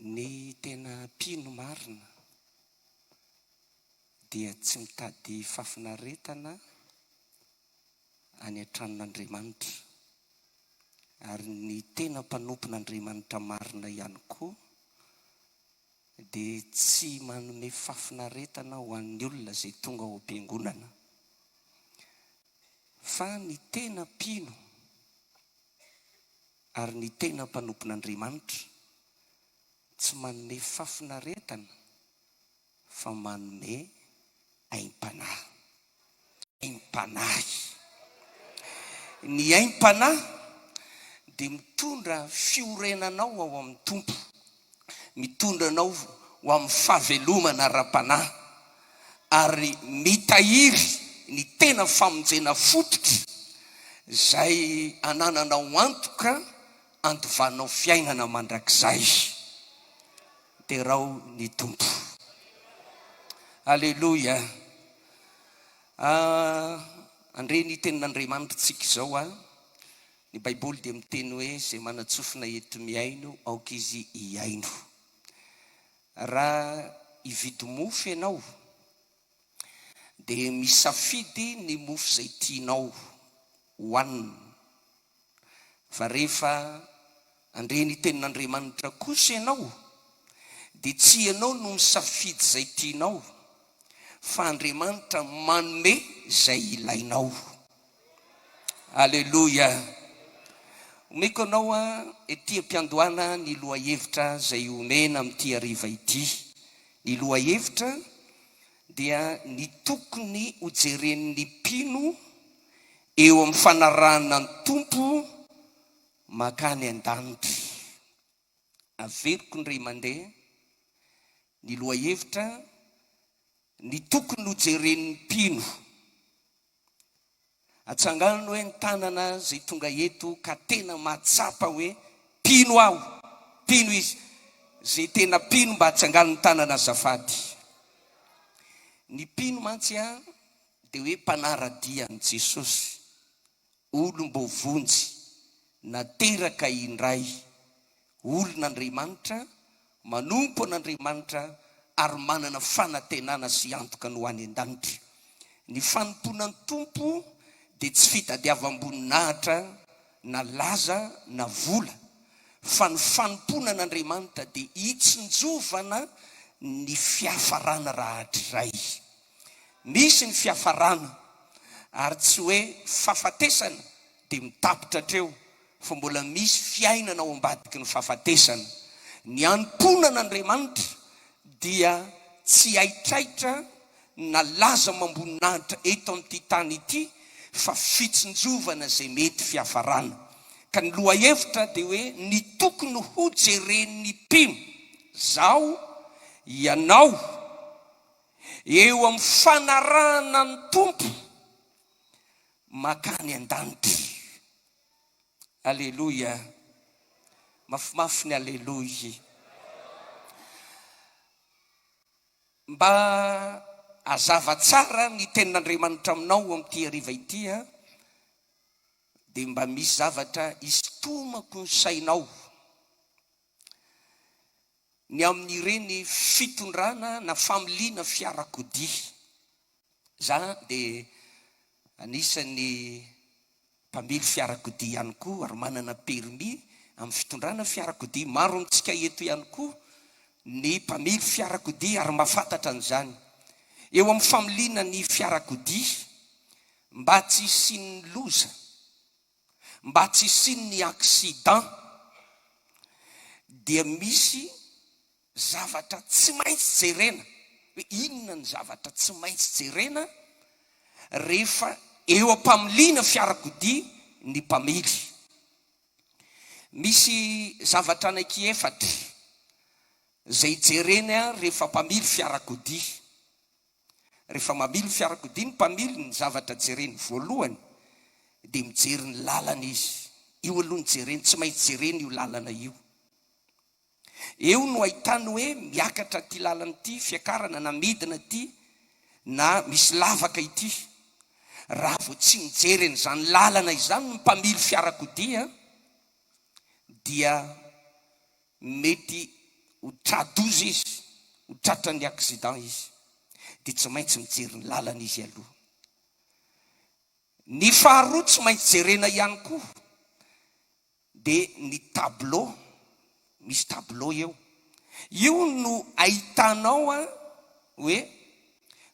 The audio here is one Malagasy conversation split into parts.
Ny tena mpino marina dia tsy mitady fafinaretana any an-tranon'Andriamanitra, ary ny tena mpanompon'Andriamanitra marina ihany koa dia tsy manome fafinaretana ho an'ny olona izay tonga ao am-piangonana, fa ny tena mpino ary ny tena mpanompon'Andriamanitra tsy manome fafinaretana fa manome aim-panahy. Aim-panahy. Ny aim-panahy dia mitondra fiorenanao ao amin'ny tompo, mitondra anao ho amin'ny fahavelomana ara-panahy, ary mitahiry ny tena famonjena fototra izay anananao antoka andovanao fiainana mandrakizay. Dia rao ny tompo. Alleluia. Andre ny tenin'Andriamanitra tsika izao ny Baiboly dia miteny hoe izay manatsofina eto miaino aoka izy hiaino. Raha hividy mofo ianao dia misafidy ny mofo izay tianao hohanina, fa rehefa andre ny tenin'Andriamanitra kosa ianao dia tsy ianao no misafidy izay tianao, fa Andriamanitra manome izay ilainao. Alleluia. Omeko anao ety am-piandohana ny lohahevitra izay omena amin'ity hariva ity. Ny lohahevitra dia ny tokony hojeren'ny mpino eo amin'ny fanarahana ny tompo makany an-danitra. Averiko indray mandeha. Ny lohahevitra ny tokony hojeren'ny mpino. Atsanganano hoe ny tanana izay tonga eto ka tena mahatsapa hoe mpino aho, mpino izy, izay tena mpino mba atsanganano ny tanana azafady. Ny mpino mantsy dia hoe mpanaradia an' Jesosy, olom-bovonjy nateraka indray, olon'Andriamanitra, manompo an'Andriamanitra ary manana fanantenana sy antoka no any an-danitra. Ny fanomponan'ny tompo dia tsy fitadiavam-boninahitra na laza na vola, fa ny fanompona an'Andriamanitra dia hitsinjovana ny fiafarana rahatray. Misy ny fiafarana ary tsy hoe fahafatesana dia mitapitra hatreo, fa mbola misy fiainana ao ambadiky ny fahafatesana. Ny anompona an'Andriamanitra dia tsy aitraitra na laza mamboninahitra eto amin'ity tany ity, fa fitsinjovana izay mety fiafarana. Ka ny lohahevitra dia hoe ny tokony hojeren'ny mpino, zaho, ianao, eo amin'ny fanarahana ny tompo makany an-danitra. Alleluia. Mafimafy ny alleluia. Mba hazava tsara ny tenin'Andriamanitra aminao amin'ity hariva ity dia mba misy zavatra isitomako ny sainao. Ny amin'ireny fitondrana na familiana fiarakodia. Za dia anisan'ny mpamily fiarakodia ihany koa ary manana permis amin'ny fitondrana fiarakodia. Maro amintsika eto ihany koa ny mpamily fiarakodia ary mahafantatra an'izany. Eo amin'ny familiana ny fiarakodia, mba tsy hisian'ny loza, mba tsy hisian'ny accident, dia misy zavatra tsy maintsy jerena. Hoe inona ny zavatra tsy maintsy jerena rehefa eo am-pamiliana fiarakodia ny mpamily? Misy zavatra anaiky efatra izay jerena rehefa mpamily fiarakodia. Rehefa mamily fiarakodia ny mpamily, ny zavatra jereny voalohany dia mijery ny lalana izy. Io aloha ny jereny, tsy maintsy jereny io lalana io. Eo no ahitany hoe miakatra ty lalana ity, fiakarana na midina ity, na misy lavaka ity. Raha vao tsy mijery an'izany lalana izany ny mpamily fiarakodia, dia mety ho tradoza izy, ho tratra ny accident izy, dia tsy maintsy mijery ny lalana izy aloha. Ny faharoa tsy maintsy jerena ihany koa dia ny tableau, misy tableau eo. Io no ahitanao hoe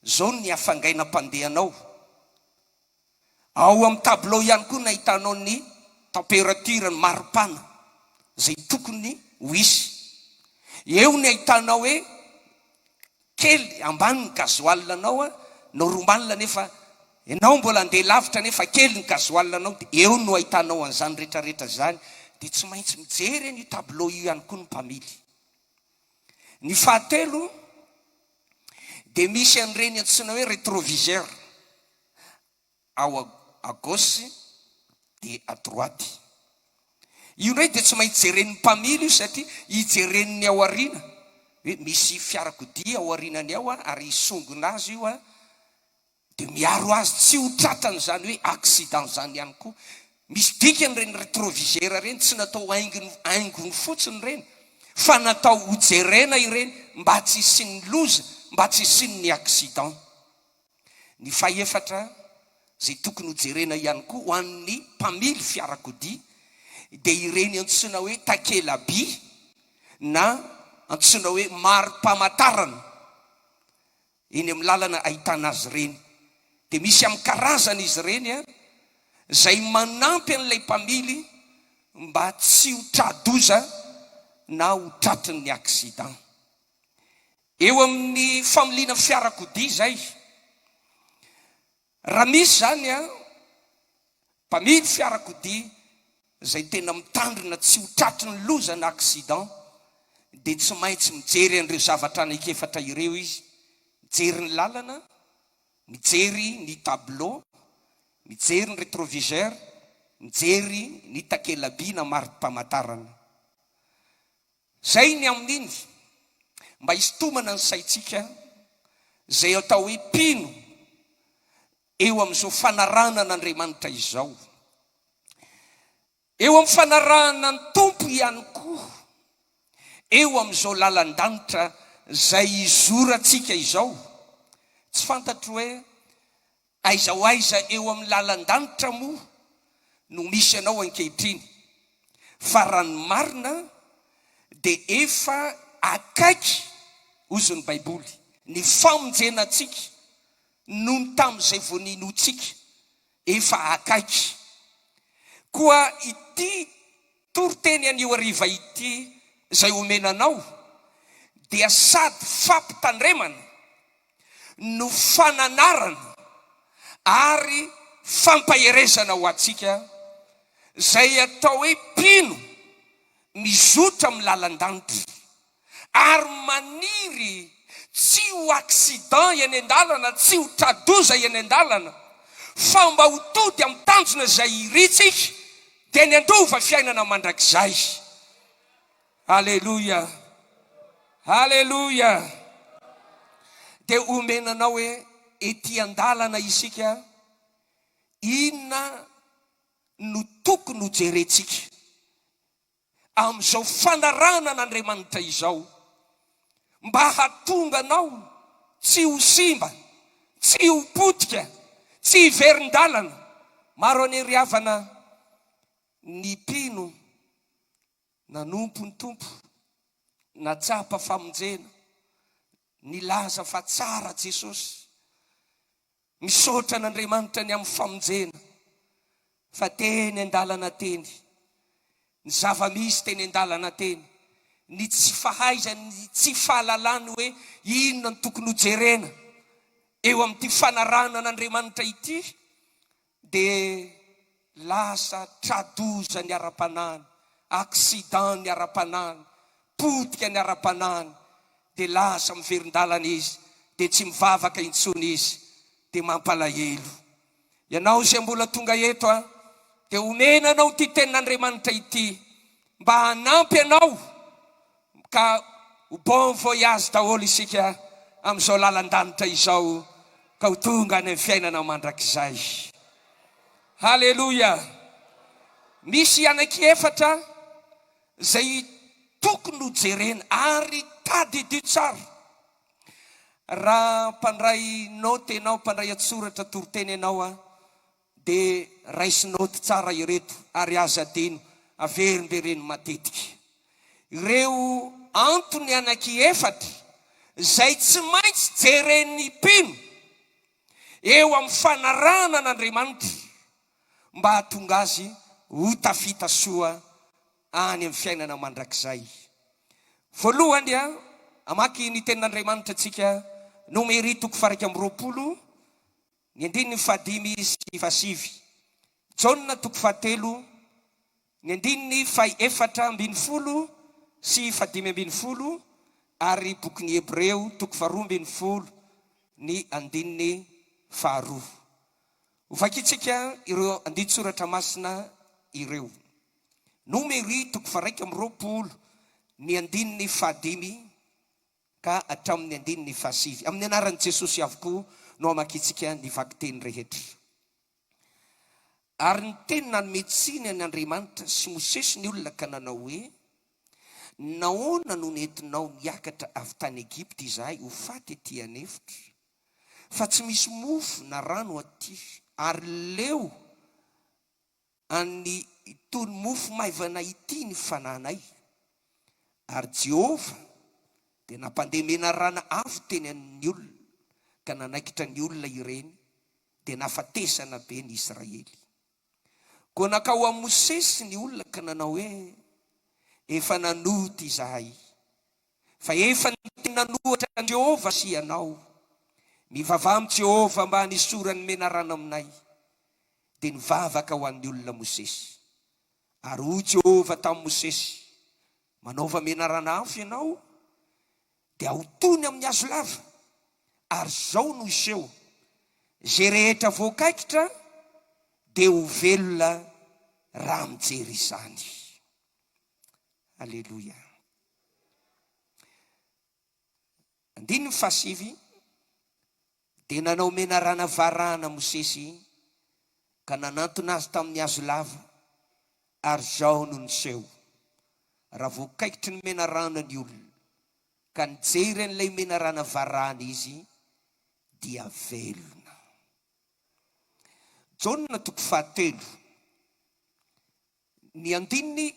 zao ny hafangainam-pandehanao. Ao amin'ny tableau ihany koa no ahitanao ny température ny maripana zay tokony ho isy. Eo ny ahitanao hoe kely ambany ny gasoil anao normal nefa ianao mbola andeha lavitra nefa kely ny gasoil anao, dia eo no ahitanao an'izany rehetrarehetra zany. Dia tsy maintsy mijery ny tableau io ihany koa ny mpamily. Ny fahatelo dia misy an'ireny antsoina hoe rétroviseur ao à gauche dia à droite. Io ndray dia tsy maintsy jeren'ny mpamily io satria hijeren'ny ao aoriana hoe misy fiarakodia ao aorianany ao ary hisongona azy io dia miaro azy tsy ho tratrany zany hoe accident zany ihany koa. Misy dikany reny rétroviseur reny tsy natao haingony fotsiny reny, fa natao ho jerena ireny mba tsy hisian'ny loza, mba tsy hisian'ny accident. Ny fahaefatra zay tokony ho jerena ihany koa ho an'ny mpamily fiarakodia dia ireny antsoina hoe takela-by na antsoina hoe mari-pamantarana eny amin'ny lalana ahitana azy ireny. Dia misy amin'ny karazana izy ireny zay manampy an'ilay mpamily mba tsy ho tradoza na ho tratry ny accident. Eo amin'ny familiana fiarakodia zay, raha misy zany mpamily fiarakodia zay tena mitandrina tsy ho tratry ny loza na accident, dia tsy maintsy mijery an'ireo zavatra anankefatra ireo izy. Mijery ny lalana, mijery ny tableau, mijery ny rétroviseur, mijery ny takela-by na mari-pamantarana. Zay ny amin'iny mba hisintomana ny saitsika zay atao hoe mpino eo amin'izao fanarahana n'Andriamanitra izao. Eo amin'ny fanarahana ny tompo ihany koa, eo amin'izao lalan-danitra zay izorantsika izao. Tsy fantatro hoe aiza ho aiza eo amin'ny lalan-danitra moa no misy anao ankehitriny, fa raha ny marina dia efa akaiky ozy ny baiboly ny famonjenantsika noho ny tamin'izay voaninotsika efa akaiky. Koa ity toriteny anio ariva ity zay omenanao dia sady fampitandremana no fananarana ary fampaherezana ho atsika zay atao hoe mpino mizotra amin'ny lalan-danitra ary maniry tsy ho accident eny an-dalana, tsy ho tradoza eny an-dalana, fa mba ho tody amin'ny tanjona zay iritsika dia ny andova fiainana mandrakizay. Halleluja, halleluja. Dia omenanao hoe ety an-dalana isika inona no tokony ho jerentsika amin'izao fanarahana n'Andriamanitra izao, mba hatonga anao tsy ho simba, tsy ho potika, tsy hiverin-dalana. Maro anery havana ny mpino nanompo ny tompo, natsapa famonjena, nilaza fa tsara Jesosy, misaotra n'Andriamanitra ny amin'ny famonjena, fa teny an-dalana teny, ny zava-misy teny an-dalana teny, ny tsy fahaizany, ny tsy fahalalany hoe inona ny tokony ho jerena eo amin'ity fanarahana n'Andriamanitra ity, dia lasa tradoza ny ara-panany, accident ny ara-panany, potika ny ara-panany, dia lasa miverin-dalana izy, dia tsy mivavaka intsony izy, dia mampalahelo. Ianao izay mbola tonga eto dia omenanao ity tenin'Andriamanitra ity mba hanampy anao ka ho bon voyage daholo isika amin'izao lalan-danitra izao, ka ho tonga any amin'ny fiainana mandrakizay. Halleluja. Misy anaky efatra zay tokony ho jerena ary mitady dio tsara. Raha mpandray note ianao, mpandray atsoratra toriteny ianao dia raisy note tsara ireto ary azadino averinbereny matetika. Ireo antony anaky efatra zay tsy maintsy jeren'ny mpino eo amin'ny fanarahana an'Andriamanitra mba hahatonga azy ho tafita soa any amin'ny fiainana mandrakizay. Voalohany amaky ny tenin'Andriamanitra antsika Nomery 2:20, ny 5:5, Jona 2:7, ny 4:20 sy 5:20, ary boky ny Hebreo 2:12, ny 2. Hovakitsika ireo andin-tsoratra masina ireo. Nomery 2:20, ny 5:5 ka hatramin'ny 5. Amin'ny anaran'i Jesosy avokoa no amakitsika ny vakiteny rehetra. Ary ny teny nanometsiny an'Andriamanitra sy Mosesy ny olona ka nanao hoe, nahoana no nentinao niakatra avy tany Egipta izahay ho faty etỳ anefitra, fa tsy misy mofo na rano aty, ary leo any itony mofo maivana ity ny fananay. Ary Jehova dia nampandemena rana avo teny amin'ny olona, ka nanaikitra ny olona ireny, dia nafatesana be ny Israely. Koa nakao amin'ny Mosesy ny olona ka nanao hoe, efa nanoty izahay, fa efa nanohatra an Jehova sy ianao. Mivavah amin'ny Jehova mba hanisorany mena rano aminay. Dia nivavaka ho an'ny olona Mosesy. Ary ho Jehova tamin'ny Mosesy, manaova mena rano avo ianao, dia ahotony amin'ny hazo lava, ary zao no iseho, zay rehetra voakaikitra dia ho velona raha mijery izany. Aleluia. 5:7, dia nanao mena rana varahana Mosesy, ka nanantona azy tamin'ny hazo lava, ary zao no niseho, raha voakaikitry ny mena rano ny olona, ka nijery an'ilay mena rana varahana izy, dia velona. Jona 2:7, ny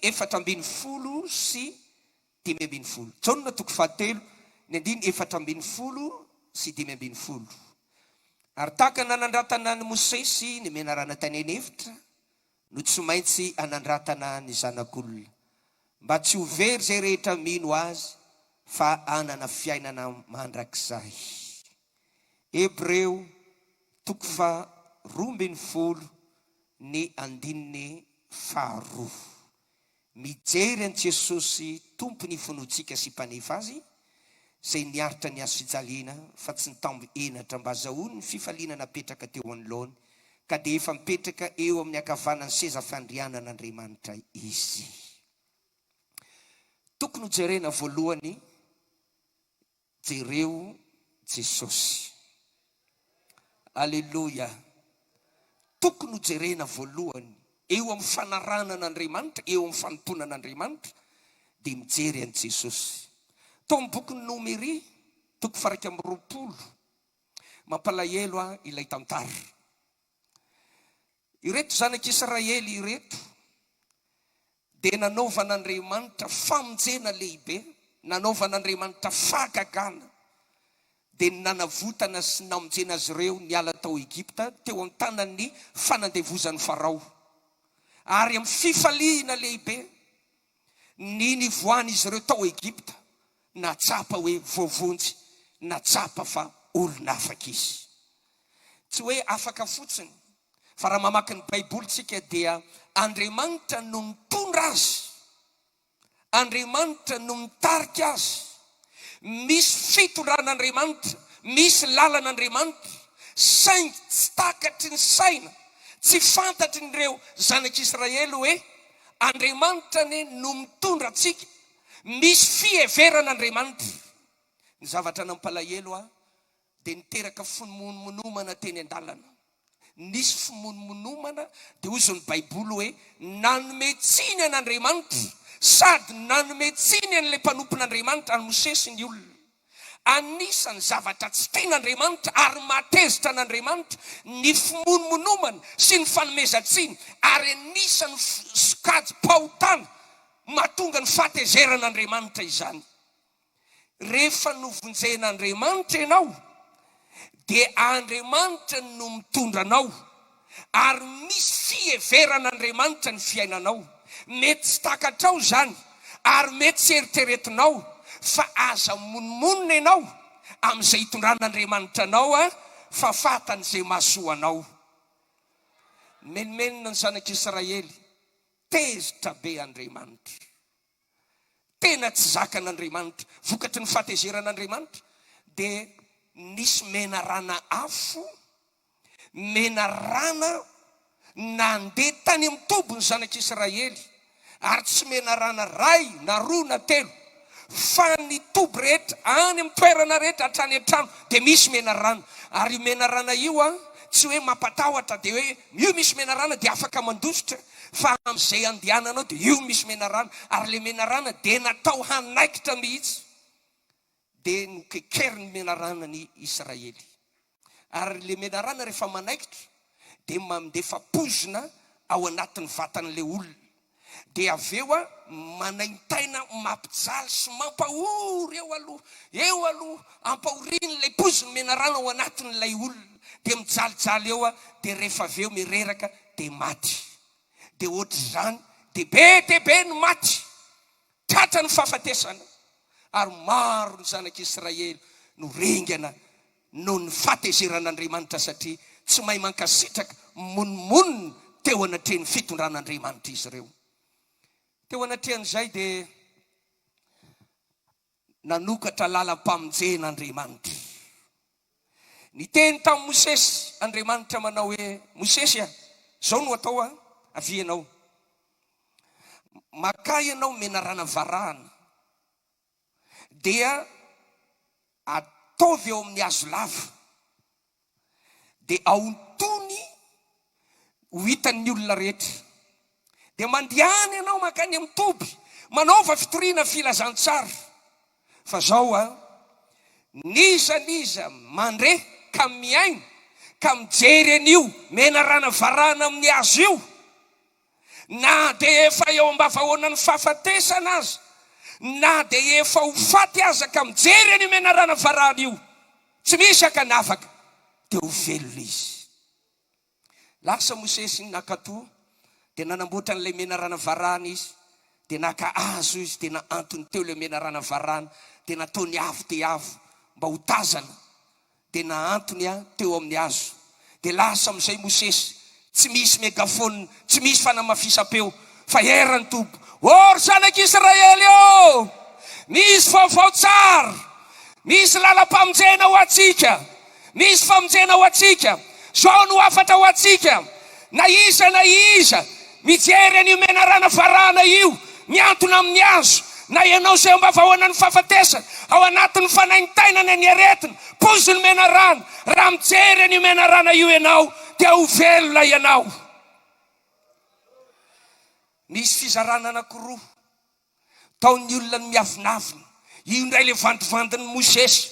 4:20 sy 5:20. Jona 2:7, ny 4:20 sy 5:20. Ary tahaka nanandratana ny Mosesy ny menarana tany anefitra, no tsy maintsy anandratana ny zanak'olona, mba tsy ho very zay rehetra mino azy, fa anana fiainana mandrakizay. Hebreo 2:12, ny 2. Mijery an Jesosy tompony fonotsika sy mpanefa azy, zay niaritra ny azo fijaliana, fa tsy nitambo enatra mba azahoany ny fifaliana napetraka teo anoloany, ka dia efa mipetraka eo amin'ny ankavanany seza fandrianan'Andriamanitra izy. Tokony ho jerena voalohany, jereo Jesosy. Aleluia. Tokony ho jerena voalohany eo amin'ny fanarahana an'Andriamanitra, eo amin'ny fanontona an'Andriamanitra, dia mijery an Jesosy. Tao amin'ny boky ny Nomery 2:20, mampalahelo ilay tantara. Ireto zanak'Israely ireto dia nanaovan'Andriamanitra famonjena lehibe, nanaovan'Andriamanitra fahagagana, dia nanavotana sy namonjena azy ireo niala tao Egipta, teo amin'ny tanan'ny fanandevozan'ny Farao. Ary amin'ny fifaliana lehibe, ny nivoan'izy ireo tao Egipta, natsapa hoe voavonjy, natsapa fa olona afaka izy. Tsy hoe afaka fotsiny, fa raha mamaky ny Baibolitsika dia Andriamanitra no mitondra azy, Andriamanitra no mitarika azy. Misy fitondran'Andriamanitra, misy lalan'Andriamanitra, saingy tsy takatry ny saina, tsy fantatry nyreo zanak'Israely hoe Andriamanitra no mitondra atsika. Misy fieveran'Andriamanitra. Ny zavatra nampalahelo dia niteraka fimonomana teny an-dalana, nisy fimonomonomana dia hoy izao ny baiboly hoe nanome tsiny an'Andriamanitra sady nanome tsiny an'ilay mpanompon'Andriamanitra any Mosesy ny olona. Anisany zavatra tsy tian'Andriamanitra ary matezitra an'Andriamanitra ny fimonomonomana sy ny fanomezan-tsiny, ary anisany sokajy pahotana mahatonga ny fahatezeran'Andriamanitra izany. Rehefa novonjen'Andriamanitra ianao dia Andriamanitra no mitondra anao, ary misy fiheveran'Andriamanitra ny fiainanao. Mety tsy takatrao zany ary mety tsy eritreretinao, fa aza monomonina ianao amin'izay hitondran'Andriamanitra anao fa fatan'izay mahasoa anao. Menomenona ny zanak'Israely, tezitra be Andriamanitra, tena tsy zakan'Andriamanitra. Vokatry ny fahatezeran'Andriamanitra dia nisy menarana afo, menarana nandeha tany amin'ny tobo ny zanak'Israely, ary tsy menarana ray na roa na telo, fa ny tobo rehetra any amin'ny toerana rehetra hatrany an-trano dia misy menarana. Ary io menarana io tsy hoe mampatahotra dia hoe io misy menarana dia afaka mandositra, fa amin'izay andehananao dia io misy menarana. Ary le menarana dia natao hanaikitra mihitsy, dia nokekeriny menarana ny Israely. Ary le menarana rehefa manaikitra dia mandefa pozina ao anatin'ny vatan'ilay olona, dia avy eo manaintaina mampijaly sy mampahory eo aloha ampahorian'ilay poziny menarana ao anatin'ilay olona, dia mijalijaly eo dia rehefa avy eo mireraka dia maty. Dia ohatry izany dia be ny maty tratra ny fahafatesana, ary maro ny zanak'Israely no ringana noho ny fahatezeran'Andriamanitra, satria tsy mahay mankasitraka monomonina teo anatrehan'ny fitondran'Andriamanitra izy ireo. Teo anatrehan'izay dia nanokatra lalam-pamonjen'Andriamanitra. Niteny tamin'ny Mosesy Andriamanitra manao hoe Mosesy zao no atao avy ianao, maka ianao menarana varahana dia ataovy eo amin'ny hazo lava, dia aontony ho hitan'ny olona rehetra, dia mandehany ianao makany amin'ny toby manaova fitoriana filazantsara. Fa zao niza mandre ka miaina ka mijery an'io menarana varahana amin'ny hazo io, na dia efa eo ambavahoana ny fahafatesana aza, na dia efa ho faty aza ka mijery an'io menarana varahana io, tsy misy akanavaka, dia ho velona izy. Lasa Mosesy nakatoa dia nanamboatra n'ilay menarana varahana izy, dia naka hazo izy dia naantony teo ilay menarana varahana, dia nataony avo dia avo mba ho tazana, dia naantony teo amin'ny hazo. Dia lasa amin'izay Mosesy tsy misy megafone, tsy misy fanamafisam-peo, fa erany tobo, ory zanak'Israely ô, misy vaovao tsara, misy lalam-pamonjena ho atsika, misy famonjena ho atsika, zao no afatra ho atsika. Na iza mijery an'io menarana varahana io miantona amin'ny hazo, na ianao izay ambavahoana ny fahafatesana ao anatin'ny fanaintainana ny aretina poziny menarana, raha mijery an'io menarana io ianao dia ho velona ianao. Misy fizarana anankiroa taon'ny olona ny miavinavina. Io indray le vandivandin'ny Mosesy,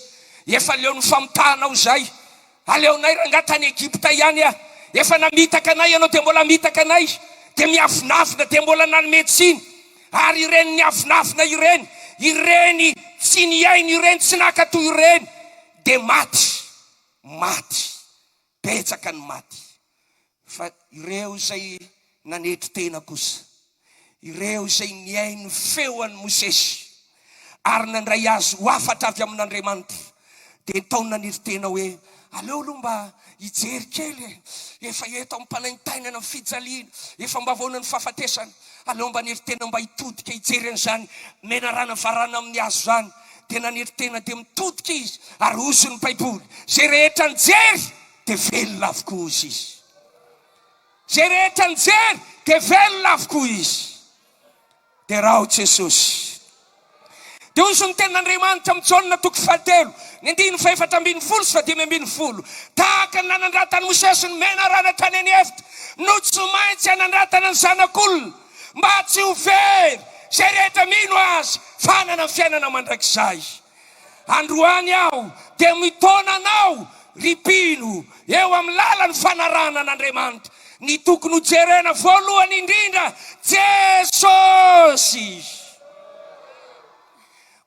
efa leo ny famotahanao zay, aleonay rangatany Egypta ihany efa namitaka anay ianao dia mbola mitaka anay, dia miavinavina dia mbola nanometsiny. Ary ireny niavinavina ireny tsy niainy ireny, tsy nakatoy ireny, dia maty, betsaka ny maty. Fa ireo izay nanetry tena kosa, ireo izay niainy feoan'ny Mosesy ary nandray azy ho afatra avy amin'Andriamanitra, dia taony nanetry tena hoe aleo aloha mba hijery kely, efa eto amin'ny mpanaintainana amin'ny fijaliana, efa mbavahoana ny fahafatesana, aleo mba netry tena mba hitodika hijery an'izany menarana varahana amin'ny hazo zany. Dia nanetry tena dia mitodika izy, ary ozy ny baiboly, zay rehetra nijery dia velona avokoa izy. Zay rehetra nijery dia velona avokoa izy. Dia raha Jesosy dia hoy ny tenin'Andriamanitra amin'ny Jaona 3:4-5:10 tahaka ny nanandratany Mosesy ny mena rana tany any Efitra no tsy maintsy hanandratana ny zanak'olona mba tsy ho very izay rehetra mino azy fanana ny fiainana mandrakizay. Androany aho dia mitona anao ripino eo amin'ny lalan'ny fanarahana an'Andriamanitra. Ny tokony ho jerena voalohany indrindra Jesosy.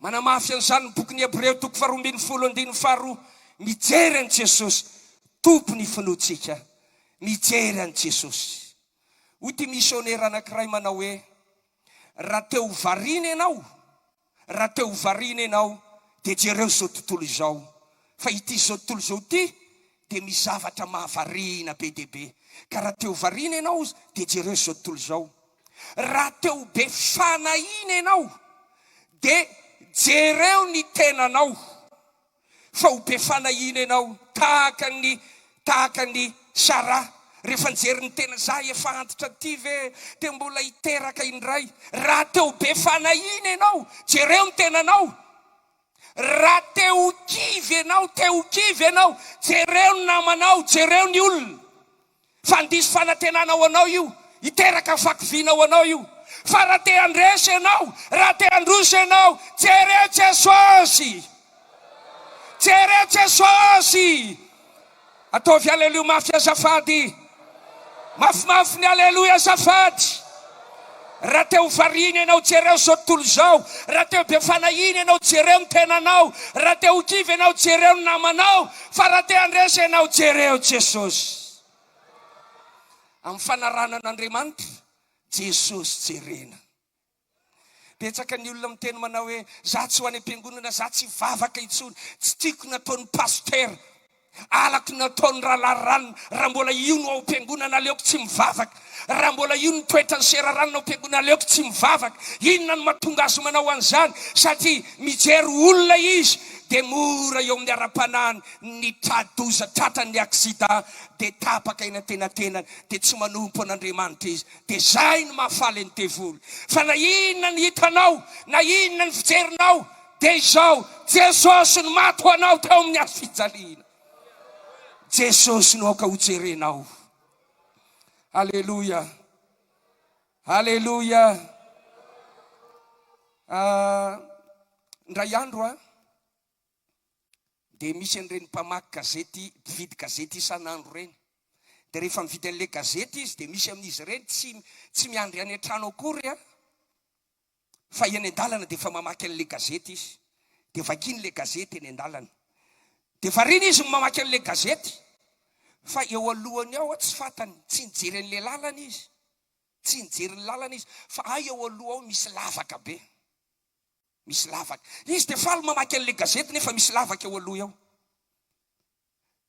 Manamafy an'izany ny bokin'ny Hebreo 12:12 mijery an'i Jesosy tompony finoantsika, mijery an'i Jesosy. Hoy ty misionera anankiray manao hoe raha teo variana ianao dia jereo izao tontolo izao, fa ity izao tontolo izao ty dia misy zavatra mahavariana be dia be. Ka raha teo variana ianao dia jereo izao tontolo izao. Raha teo be fanahina ianao dia jereo ny tenanao, fa ho be fanahina ianao tahaka ny Sara. Rehefa nijery ny tena za efa antitra ty ve te mbola hiteraka indray. Raha teo be fanahina ianao, jereo ny tenanao. Raha teo kivy ianao, jereo ny namanao, jereo ny olona. Fandisy fanantenanao anao io, hiteraka fakivinao anao io. Fa raha te handresy ianao, raha te handroso ianao, jereo Jesosy. Jereo Jesosy. Ataovy aleluia mafy azafady. Mafimafy ny aleluia azafady. Raha teo variana ianao, jereo izao tontolo izao. Raha teo be fanahina ianao, jereo ny tenanao. Raha teo kivy ianao, jereo ny namanao. Fa raha te handresy ianao, jereo Jesosy. Amin'ny fanarahana an'Andriamanitra, Jesosy jerena. Betsaka ny olona miteny manao hoe za tsy ho any am-piangonana, za tsy vavaka intsony, tsy tiako nataon'ny pasteur, alako nataon'ny rahalahy raha mbola io no ao am-piangonana aleoko tsy mivavaka. Raha mbola io ny toetra ny seraranona ao am-piangonana aleoko tsy mivavaka. Inona no mahatonga azy manao an'izany? Satria mijery olona izy dia mora eo amin'ny ara-panahiny ny tradoza tratran'ny aksida dia tapaka eny antenantenany dia tsy manompo an'Andriamanitra izy. Dia zay no mahafaly ny devoly. Fa na inona ny hitanao, na inona ny fijerinao, dia izao Jesosy no maty ho anao teo amin'ny azo fijaliana. Jesosy no aoka ho jerenao. Aleluia. Aleluia. Ndray andro dia misy an'ireny mpamaky gazety, mpividy gazety isan'andro reny. Dia rehefa mividy an'ilay gazety izy dia misy amin'izy ireny tsy miandry any an-trano akory fa eny an-dalana dia efa mamaky an'ilay gazety izy. Dia vakiny ilay gazety eny an-dalana. Dia variana izy mamaky an'ilay gazety. Fa eo alohany ao tsy fantany, tsy nijery an'ilay lalana izy. Tsy nijery ny lalana izy. Fa eo aloha ao misy lavaka be. Misy lavaka. Izy dia faly mamaky an'ilay gazety nefa misy lavaka eo aloha ao.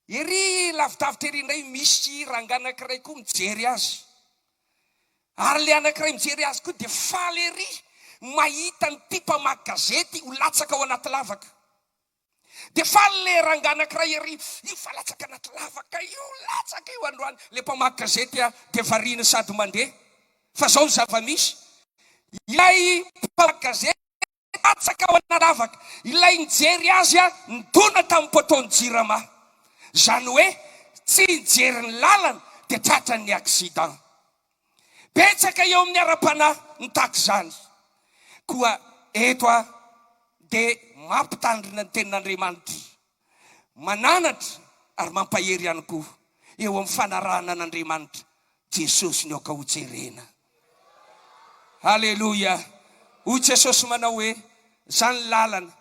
Ery lavidavitra ery indray misy ranga anankiray koa mijery azy. Ary ilay anankiray mijery azy koa dia faly ery mahita ny ty mpamaky gazety ho latsaka ao anaty lavaka. Dia faly ilay ranga anankiray ery, io fa latsaka anaty lavaka io, latsaka io androany. Ilay mpamaky gazety dia variana sady mandeha. Fa zao ny zava-misy. Ilay mpamaky gazety latsaka ao anaty lavaka. Ilay nijery azy nidona tamin'ny poteau-ny jirama. Zany hoe tsy nijery ny lalana dia tratran'ny accident. Betsaka eo amin'ny ara-panahy nitaka izany. Koa eto dia mampitandrina ny tenin'Andriamanitra. Mananatra ary mampahery ihany koa eo amin'ny fanarahana an'Andriamanitra. Jesosy ny aoka ho jerena. Aleluia. Hoy Jesosy manao hoe zany lalana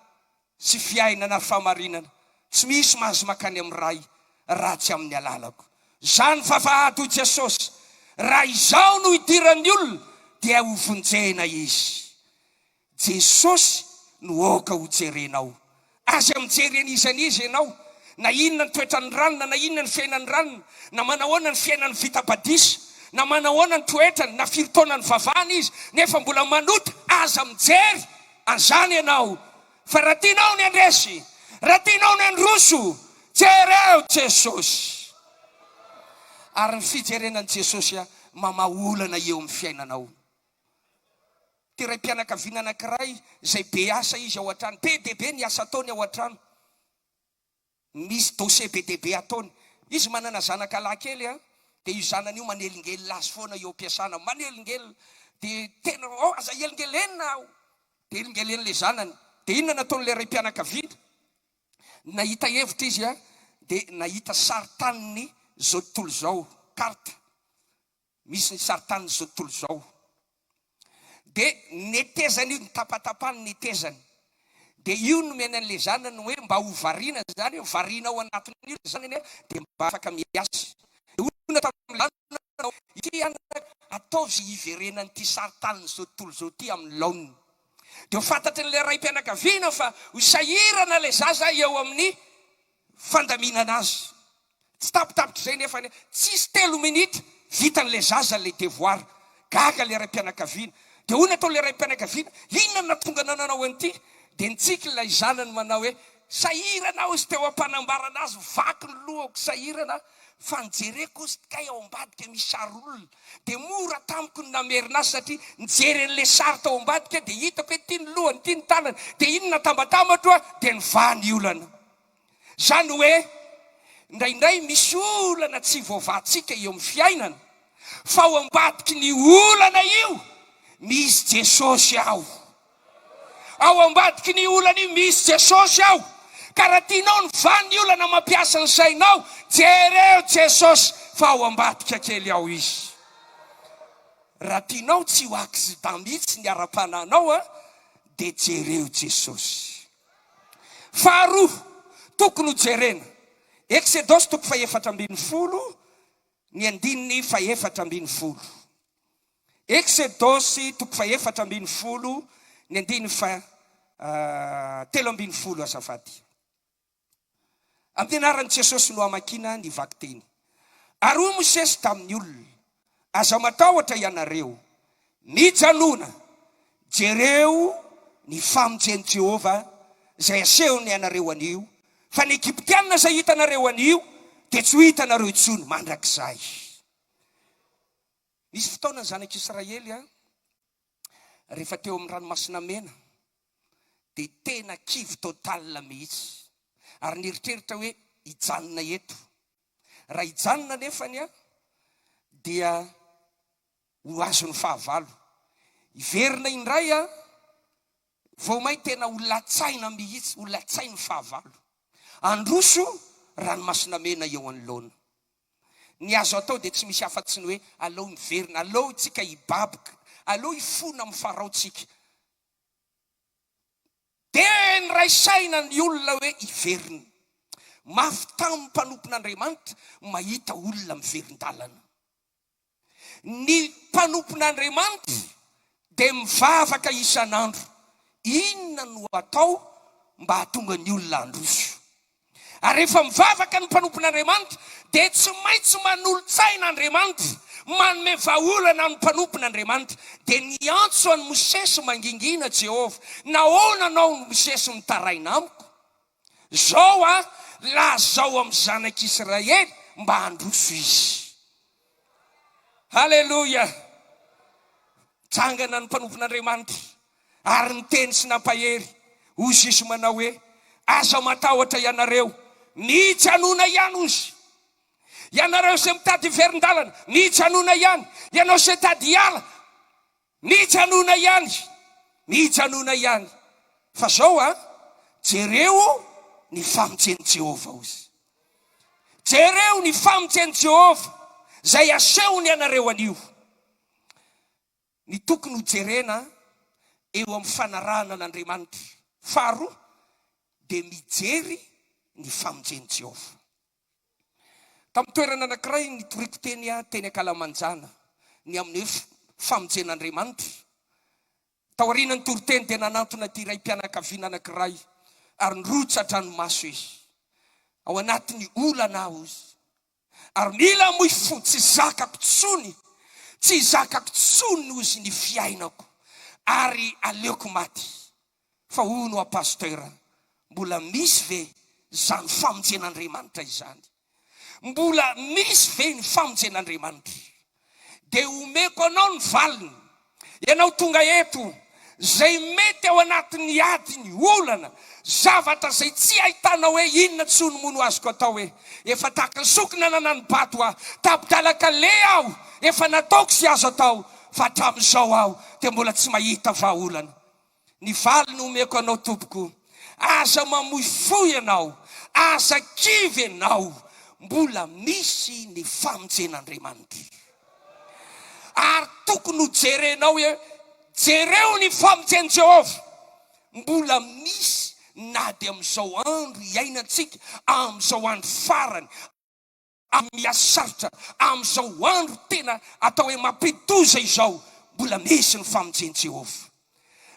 sy fiainana famarinana. Tsy misy mahazo makany amin'ny ray raha tsy amin'ny alalako. Zany vavahady hoy Jesosy. Raha izao no hidiran'ny olona dia ho vonjena izy. Jesosy no aoka ho jerenao. Aza mijery an'izan'izy ianao. Na inona ny toetrany ranona, na inona ny fiainany ranona, na manahoana ny fiainany vitabadisa, na manahoana ny toetrany, na firy-taonany vavahany izy, nefa mbola manota aza mijery an'izany ianao. Fa raha tianao ny andresy, raha tianao ny androso, jereo Jesosy. Ary ny fijerenan'i Jesosy mamaolana eo amin'ny fiainanao. ty ray mpianakaviana anankiray zay be asa izy ao an-trano, be deaibe ny asa ataony ao an-trano, misy dossier be deaibe ataony. Izy manana zanaka lahy kely a, dia io zanany io manelingely lasy foana eo am-piasana, manelingely, dia tena aza elingelena aho, dia elingeleny le zanany. Dia inona nataon'le ray mpianakaviana? Nahita hevitra izy a, dia nahita sarintaniny zao tontolo zao, karta misy ny sarintaniny zao tontolo zao, dia netezany io, nitapatapany netezany. Dia io nomeny an'le zanany hoe mba ho variana zany, variana ao anatin'io zanany dia mba afaka miasa. Ity ataovy zay iverenany ty sarintaniny zao tontolo zao ty amin'ny laoniny. Dia ho fantatry n'le ray mpianakaviana fa ho sahirana le zaza eo amin'ny fandaminana azy. Tsy tapitapitra zay nefa tsisy 3 minitra vitan'le zaza le devoir, gaga le ray mpianakaviana. Dia hoy natao le ray mpianakaviana, inona natonga nananao an'ity? Dia nitsika ilay zanany manao hoe sahirana aho izy teo am-panambarana azy, vaky ny lohako sahirana, fa nijereko izy kay ao ambadika misy sary olona, dia mora tamiko ny namerina azy satria nijery an'le sary tao ambadika dia hitako hoe ty ny lohany, ty ny tanany, dia iny natambatambatra dia nivany olana. Zany hoe indraindray misy olana tsy voavatsika eo amin'ny fiainana, fa ao ambadiky ny olana io misy Jesosy ao. Ao ambadiky ny olana io misy Jesosy ao. Ka raha tianao ny vany olana mampiasa ny sainao, jereo Jesosy fa ao ambadika kely ao izy. Raha tianao tsy ho accident mihitsy ny ara-pananao a, dia jereo Jesosy. Faharoa tokony ho jerena, Exodosy 4:4, ny 2:4. Exodosy 4:4, ny 2:3 azafady. Amin'ny anaran'i Jesosy no hamakina ny vaky teny. Ary hoy Mosesy tamin'ny olona, aza matahotra ianareo, mijanona, jereo ny famonjeny Jehova zay asehony ianareo anio, fa ny Egyptianina zay hitanareo anio dia tsy ho hitanareo intsony mandrakizay. Nisy fotoana ny zanak'Israely a, rehefa teo amin'ny ranomasina mena, dia tena kivy total mihitsy, ary nieritreritra hoe hijanona eto. Raha hijanona nefany a, dia ho azony fahavalo. Iverina indray a, vao may tena ho latsaina mihitsy, ho latsainy fahavalo. Androso ranomasina mena eo anoloana. Ny azo atao dia tsy misy afa-tsy ny hoe aleo miverina, aleo tsika hibaboka, aleo hifona amin'ny faraotsika. Dia ny ray saina ny olona hoe hiverina. Mafy tamin'ny mpanompon'Andriamanitra mahita olona miverin-dalana. Ny mpanompon'Andriamanitra dia mivavaka isan'andro. Inona no atao mba hahatonga ny olona androso? Ary rehefa mivavaka ny mpanompon'Andriamanitra dia tsy maintsy manolo-tsain'Andriamanitra, manome vahaolana ny mpanompon'Andriamanitra. Dia niantso any Mosesy mangingina Jehovah, nahoana anao ny Mosesy mitaraina amiko? Zao a lazao amin'ny zanak'Israely mba handroso izy. Halleluja. Tsangana ny mpanompon'Andriamanitra ary niteny sy nampahery hoy Jesosy manao hoe aza matahotra ianareo, mijanona ihany ozy. Ianareo izay mitady verin-dalana, mijanona ihany. Ianao izay tady hiala, mijanona ihany, mijanona ihany. Fa zao a, jereo ny famonjeny Jehova ozy. Jereo ny famonjeny Jehova zay asehony ianareo anio. Ny tokony ho jerena eo amin'ny fanarahana an'Andriamanitra. Faharoa dia mijery ny famonjeny Jehova. Tamin'ny toerana anankiray nitoriko teny Ankalamanjana, ny amin'ny hoe famonjen'Andriamanitra. Taorian'ny Toriteny dia nanantona ty ray mpianakaviana anankiray ary nirotsy an-dranomaso izy. Ao anatin'ny olana aho izy. Ary mila moy fo, tsy zakako tsony, tsy zakako tsony ozy ny fiainako, ary aleoko maty. Fa hono a pasteur, mbola misy ve zany famonjen'Andriamanitra izany? Mbola misy ve ny famonjen'Andriamanitra? Dia omeko anao ny valiny. Ianao tonga eto, zay mety ao anatin'ny ady ny olana zavatra zay tsy ahitana hoe inona tsony mono azoko atao hoe efa tahaka ny sokina nanany bato aho tapidalaka le aho efa nataoko sy azo atao fa hatramin'izao aho dia mbola tsy mahita vahaolana. Ny valy no omeko anao tompoko, aza mamoy foy ianao, aza kivy ianao, mbola misy ny famonjen'Andriamanitra. Ary tokony ho jerenao hoe jereo ny famonjeny Jehova. Mbola misy na dia amin'izao andro iainantsika, amin'izao andro farany, miasarotra, amin'izao andro tena atao hoe mampitoza izao, mbola misy ny famonjeny Jehova.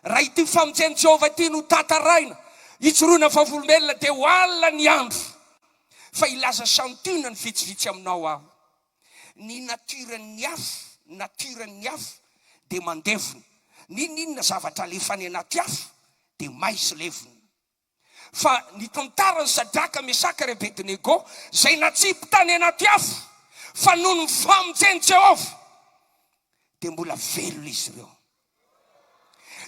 Raha ity famonjeny Jehova ity no tataraina, hijoroana vavolombelona dia ho alina ny andro. Fa ilaza santiona ny vitsivitsy aminao aho. Ny natiran'ny afo dia mandevona. Ninona zavatra alefany anaty afo dia maisy levona. Fa ny tantarany Sadraka, Mesaka ry Abednego zay natsipy tany anaty afo, fa noho ny famonjeny Jehova dia mbola velona izy ireo.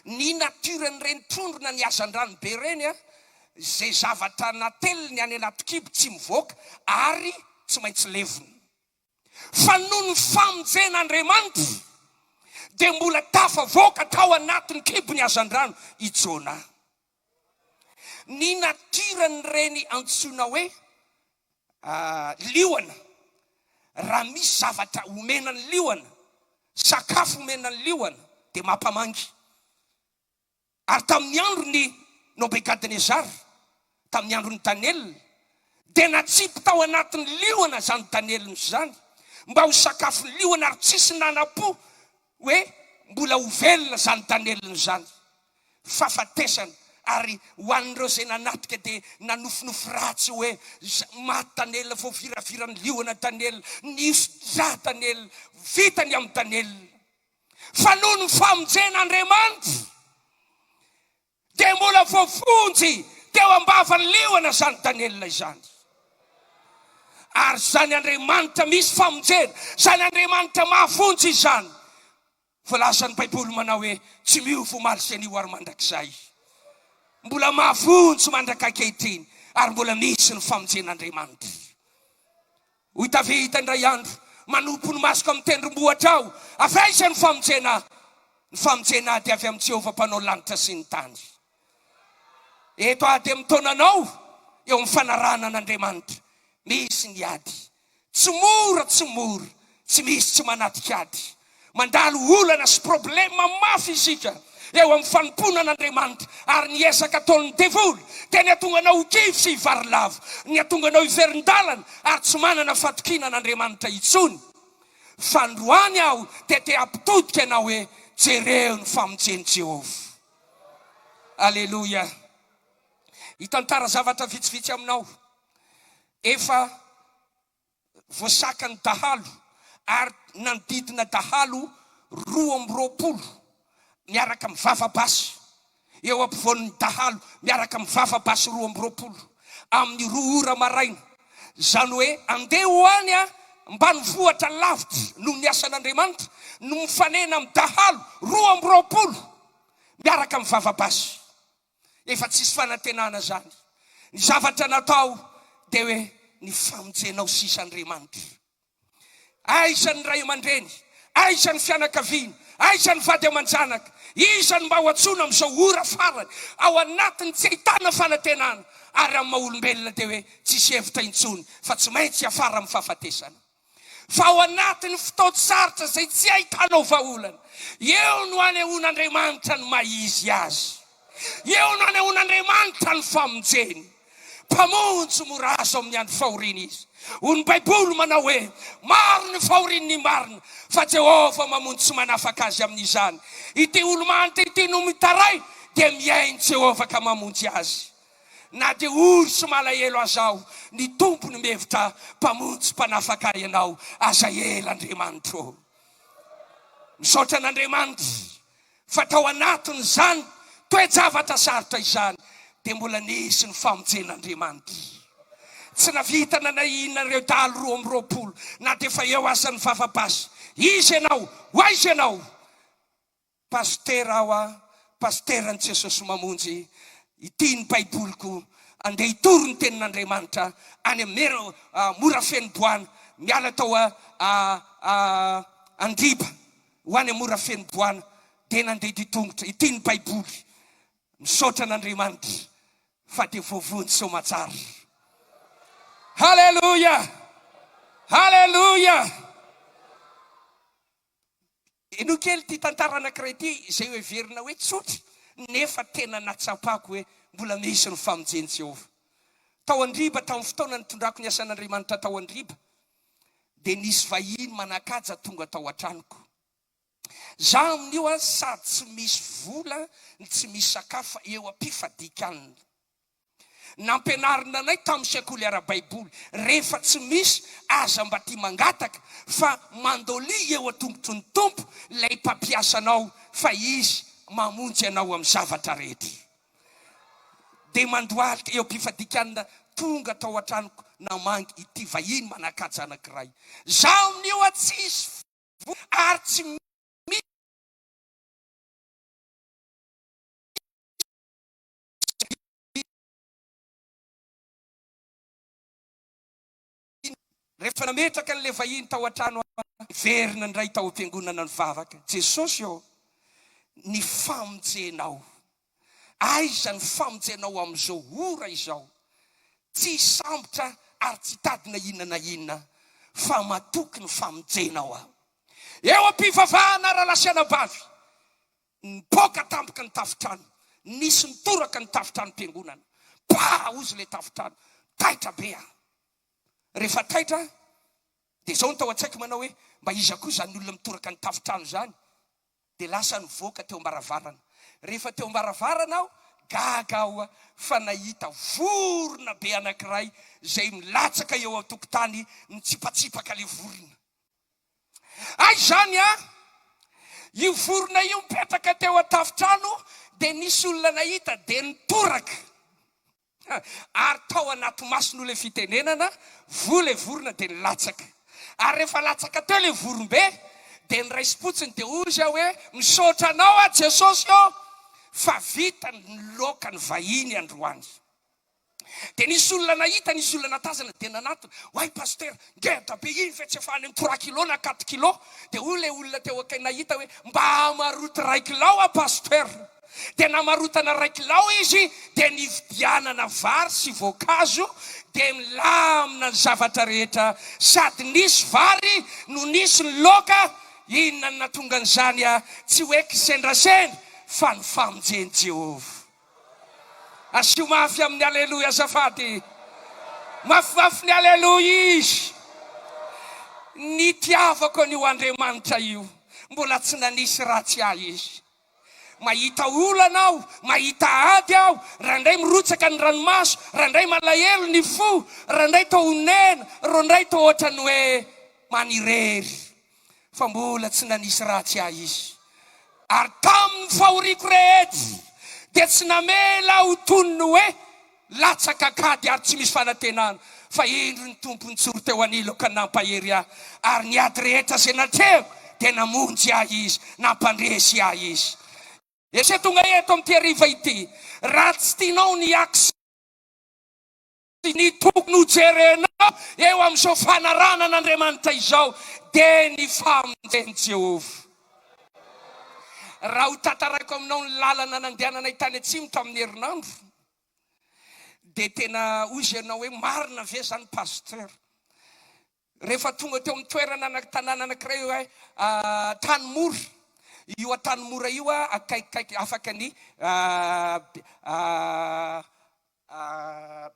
Ny natiran'ny reny trondrona ny azan-drano be reny zay zavatra nateliny any anaty kibo tsy mivoaka ary tsy maintsy levona. Fa noho ny famonjen'Andriamanitra dia mbola tafavoaka tao anatin'ny kibo ny azan-drano i Jona. Ny natirany reny antsoina hoe liona, raha misy zavatra omenany liona, sakafo omenany liona dia mampamangy. Ary tamin'ny andro ny Nebukadnezar, tamin'ny andro ny Daniel, dia natsipy tao anatin'ny liona zany Daniel zany, mba ho sakafo ny liona ary tsisy nanapo hoe mbola ho velona zany Daniel zany. Fahafatesana ary hoan'ireo zay nanatika dia nanofinofy ratsy hoe maty Daniel, vao viravirany liona Daniel, nisy dra Daniel, vitany amin'ny Daniel. Fa noho ny famonjen'Andriamanitra dia mbola voafonjy teo ambavany liona zany Daniel izany. Ary zany Andriamanitra misy famonjena, zany Andriamanitra mahafonjy izany. Voalazan'ny Baiboly manao hoe tsy miova omaly sy anio ary mandrakizay. Mbola mahafonjy mandraka ankehitriny ary mbola misy ny famonjen'Andriamanitra. Hoy Davida indray andro manompo ny masoko amin'ny tendrombohitra aho, avaiza ny famonjena? Ny famonjena dia avy amin'ny Jehova mpanao lanitra sy ny tany. Eto ady amin'ny taonanao eo amin'ny fanarahana an'Andriamanitra misy ny ady. Tsy mora, tsy misy tsy manatika ady. Mandalo olana sy problema mafy isika eo amin'ny fanompoana an'Andriamanitra, ary ny esaka ataon'ny devoly dia ny atonga anao ho kivy sy hivarilavo, ny atonga anao hiverin-dalana ary tsy manana fatokina an'Andriamanitra intsony. Fa androany aho dia te hampitodika anao hoe jereo ny famonjeny Jehova. Aleluia. Hitantara zavatra vitsivitsy aminao. Efa voasakany dahalo ary nanodidina dahalo 20 miaraka amin'ny vavabasy. Eo ampovoan'ny dahalo miaraka amin'ny vavabasy 20 amin'ny 2 ora maraina. Zany hoe andeha hoany ambanivohitra lavitra noho ny asan'Andriamanitra no mifanena amin'ny dahalo 20 miaraka amin'ny vavabasy. Efa tsisy fanantenana zany. Ny zavatra natao dia hoe ny famonjenao sisa Andriamanitra. Aiza ny ray aman-dreny, aiza ny fianakaviana, aiza ny vady aman-janaka, iza ny mba ho antsoina amin'izao ora farany ao anatiny tsy ahitana fanantenana ary amin'ny maha-olombelona dia hoe tsisy hevitra intsony fa tsy maintsy afara amin'ny fahafatesana. Fa ao anatiny fotoan-tsarotra zay tsy ahitanao vahaolana, eo no anehoan'Andriamanitra ny maizy azy. Eo no anehoan'Andriamanitra ny famonjeny. Mpamonjy mora azo amin'ny andro fahoriana izy. Hoy ny Baiboly manao hoe maro ny fahorian'ny marina, fa Jehova mamonjy tsy manafaka azy amin'izany. Ity olo manta ity no mitaray dia miainy Jehova ka mamonjy azy. Na dia olo sy malahelo azaho, ny tompony mihevitra mpamonjy mpanafaka ianao, aza ela Andriamanitra. Misaotra an'Andriamanitra fa tao anatiny zany toe-javatra sarotra izany dia mbola nisy ny famonjen'Andriamanitra. Tsy navita nanahina ireo dahalo 20 na dia efa eo asan'ny vavabasy. Izy ianao, ho aiza ianao? Pastera aho pasteran Jesosy mamonjy ity ny baiboliko andeha hitoro ny tenin'Andriamanitra any amin'ny mora feniboana miala tao Andriba ho any mora feniboana dia nandeha ditongotra ity ny baiboly misaotra an'Andriamanitra fa dia voavony soamatsara. Halleluja, halleluja. Ino kely ty tantara anankiray ity izay hoe verina hoe tsotra nefa tena natsapako hoe mbola misy ny famonjeny Jehovah. Tao Andriba tamin'ny fotoana nitondrako ny asan'Andriamanitra tao Andriba dia nisy vahiny manakaja tonga tao an-tranoko. Zaho amin'io sady tsy misy vola tsy misy sakafo eo am-pifadikanana. Nampianarina anay tamin'ny sekoly ara-baiboly rehefa tsy misy aza mba ty mangataka fa mandoli eo a-tongotry ny tompo ilay mpampiasanao fa izy mamonjy anao amin'ny zavatra rehetra. Dia mandoalika eo am-pifadikanana tonga tao an-tranoko namangy ity vahiny manakaja anankiray. Zaho amin'io tsisy ary tsy rehefa nametraka n'le vahiny tao an-trano verina ndray tao am-piangonana ny vavaka. Jesosy eo ny famonjenao. Aiza ny famonjenao amin'izao ora izao. Tsy sambotra ary tsy tadina inona na inona fa matoky ny famonjenao aho. Eo am-pivavahana ralasianabavy nipoka tampoka ny tafitrano, nisy nitoraka ny tafitrano mpiangonana. Ozy le tafitrano taitra be aho. Rehefa taitra dia zao ny tao an-tsaiko manao hoe mba iza koa zany olona mitoraka ny tafitrano zany. Dia lasa nivoaka teo ambaravarana. Rehefa teo ambaravarana aho gaga aho fa nahita vorona be anankiray izay milatsaka eo an-tokotany mitsipatsipaka le vorona. Ay zany io vorona io mipetraka teo an-tafitrano dia nisy olona nahita dia nitoraka. Ary tao anaty mason'olo le fitenenana le vorona dia nilatsaka. Ary rehefa latsaka teo le vorombe dia niraisi-potsiny dia ozy aho hoe misaotra anao Jesosy fa vita ny loka ny vahiny androany. Dia nisy olona nahita, nisy olona natazana dia nanatona, hoay paster ngeda be iny fa tsy efany amin'ny 3 kilô na 4 kilô. Dia le olona teo akay nahita hoe mba hamaroty 1 kilô paster. Dia namarotana 1 kilô izy dia nividianana vary sy voankazo dia milamina ny zavatra rehetra sady nisy vary no nisy ny loka. Inona ny natonga an'izany tsy hoe kisendrasendra fa ny famonjeny Jehovah. Asio mafy amin'ny aleloia azafady. Mafimafy ny aleloia izy. Ny tiavako an'io Andriamanitra io mbola tsy nanisy ratsy ahy izy. Mahita olana aho, mahita ady aho, randray mirotsaka ny ranomaso, randray malahelo ny fo, randray tao nena, randray tao ohatrany hoe manirery. Fa mbola tsy nanisy ratsy ahy izy. Ary tamin'ny fahoriako rehetra dia tsy namela ho tonony hoe latsaka kady ary tsy misy fanantenana. Fa indro ny tompony tsoro teo anilo ka nampahery ahy. Ary ny ady rehetra izay natreo dia namonjy ahy izy, nampandresy ahy izy. Ese tonga eto amin'ity hariva ity, raha tsy tianao ny aksy ny tokony ho jerenao eo amin'izao fanarana n'Andriamanitra izao dia ny famonjeny Jehovah. Raha ho tantarako aminao ny lalana nandehananay tany atsimo tamin'ny herinandro dia tena ozy ianao hoe marina ve zany paster. Rehefa tonga teo amin'ny toerana tanàna anankiray hoe Tanimora. Io Tanimora io akaikikaiky afaka ny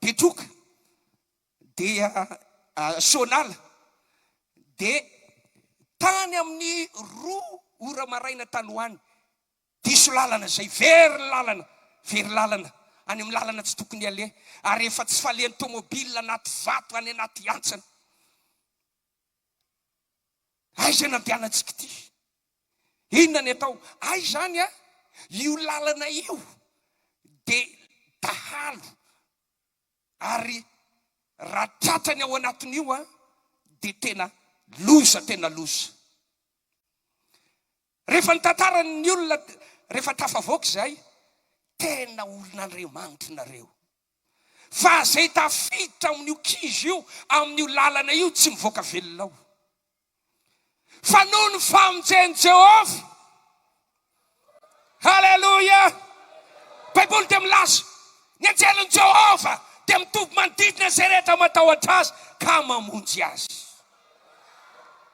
Betroka dia Sonala dia tany amin'ny 2 ora maraina tany hoany diso lalana zay very lalana any amin'ny lalana tsy tokony aleha. Ary rehefa tsy falehan'ny tomobila anaty vato any anaty antsana, aiza nampianatsika ity? Inona ny atao? Ay zany io lalana io dia dahalo ary raha tratrany ao anatin'io dia tena loza. Rehefa ny tantarany olona rehefa tafavoaka zay, tena olon'Andriamanitra nareo. Fa zay tafiditra amin'io kizy io, amin'io lalana io, tsy mivoaka velonao. Fa noho ny famonjeny Jehovah. Halleluja. Baiboly dia milaza, ny anjelon'i Jehovah dia mitovy manodidina zay rehetra matahotra azy ka mamonjy azy.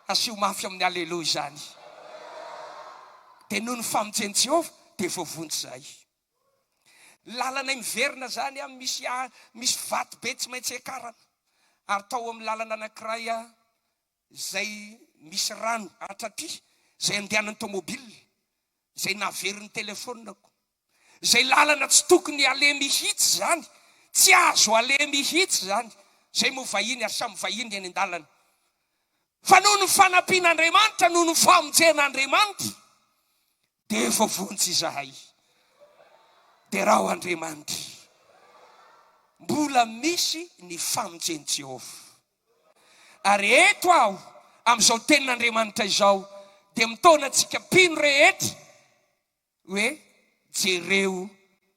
Asio mafy amin'ny halleluja zany. Dia noho ny famonjeny Jehovah dia voavonjy zay. Lalana miverina zany misy vato be tsy maintsy ekarana. Ary tao amin'ny lalana anankiray zay misy rano atraty, zay andehanan'ny tomobily, zay naverin'ny telefonako. Zay lalana tsy tokony ale mihitsy zany, tsy azo ale mihitsy zany. Zay mo vahiny, ary samy vahiny eny an-dalana. Fa noho ny fanampian'Andriamanitra, noho ny famonjen'Andriamanitra, dia voavonjy izahay. Dia raha Andriamanitra, mbola misy ny famonjeny Jehovah. Ary eto aho, amin'izao tenin'Andriamanitra izao, dia mitona antsika mpino rehetra hoe jereo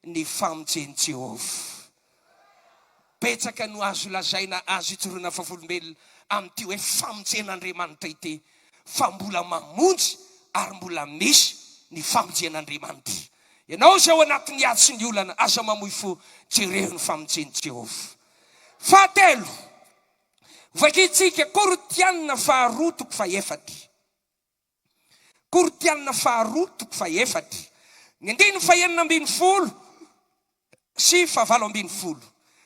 ny famonjeny Jehovah. Betsaka no azo lazaina, azo itsorona vavolombelona amin'ity hoe famonjen'Andriamanitra ity, fa mbola mamonjy ary mbola misy ny famonjen'Andriamanitra. Ianao zao anatin'ny ady sy ny olana, aza mamoy fo jereo ny famonjeny Jehovah. Fahatelo, vakitsika Toriteny 4:4. Toriteny 4:4. Ny 9:20 sy 7:20.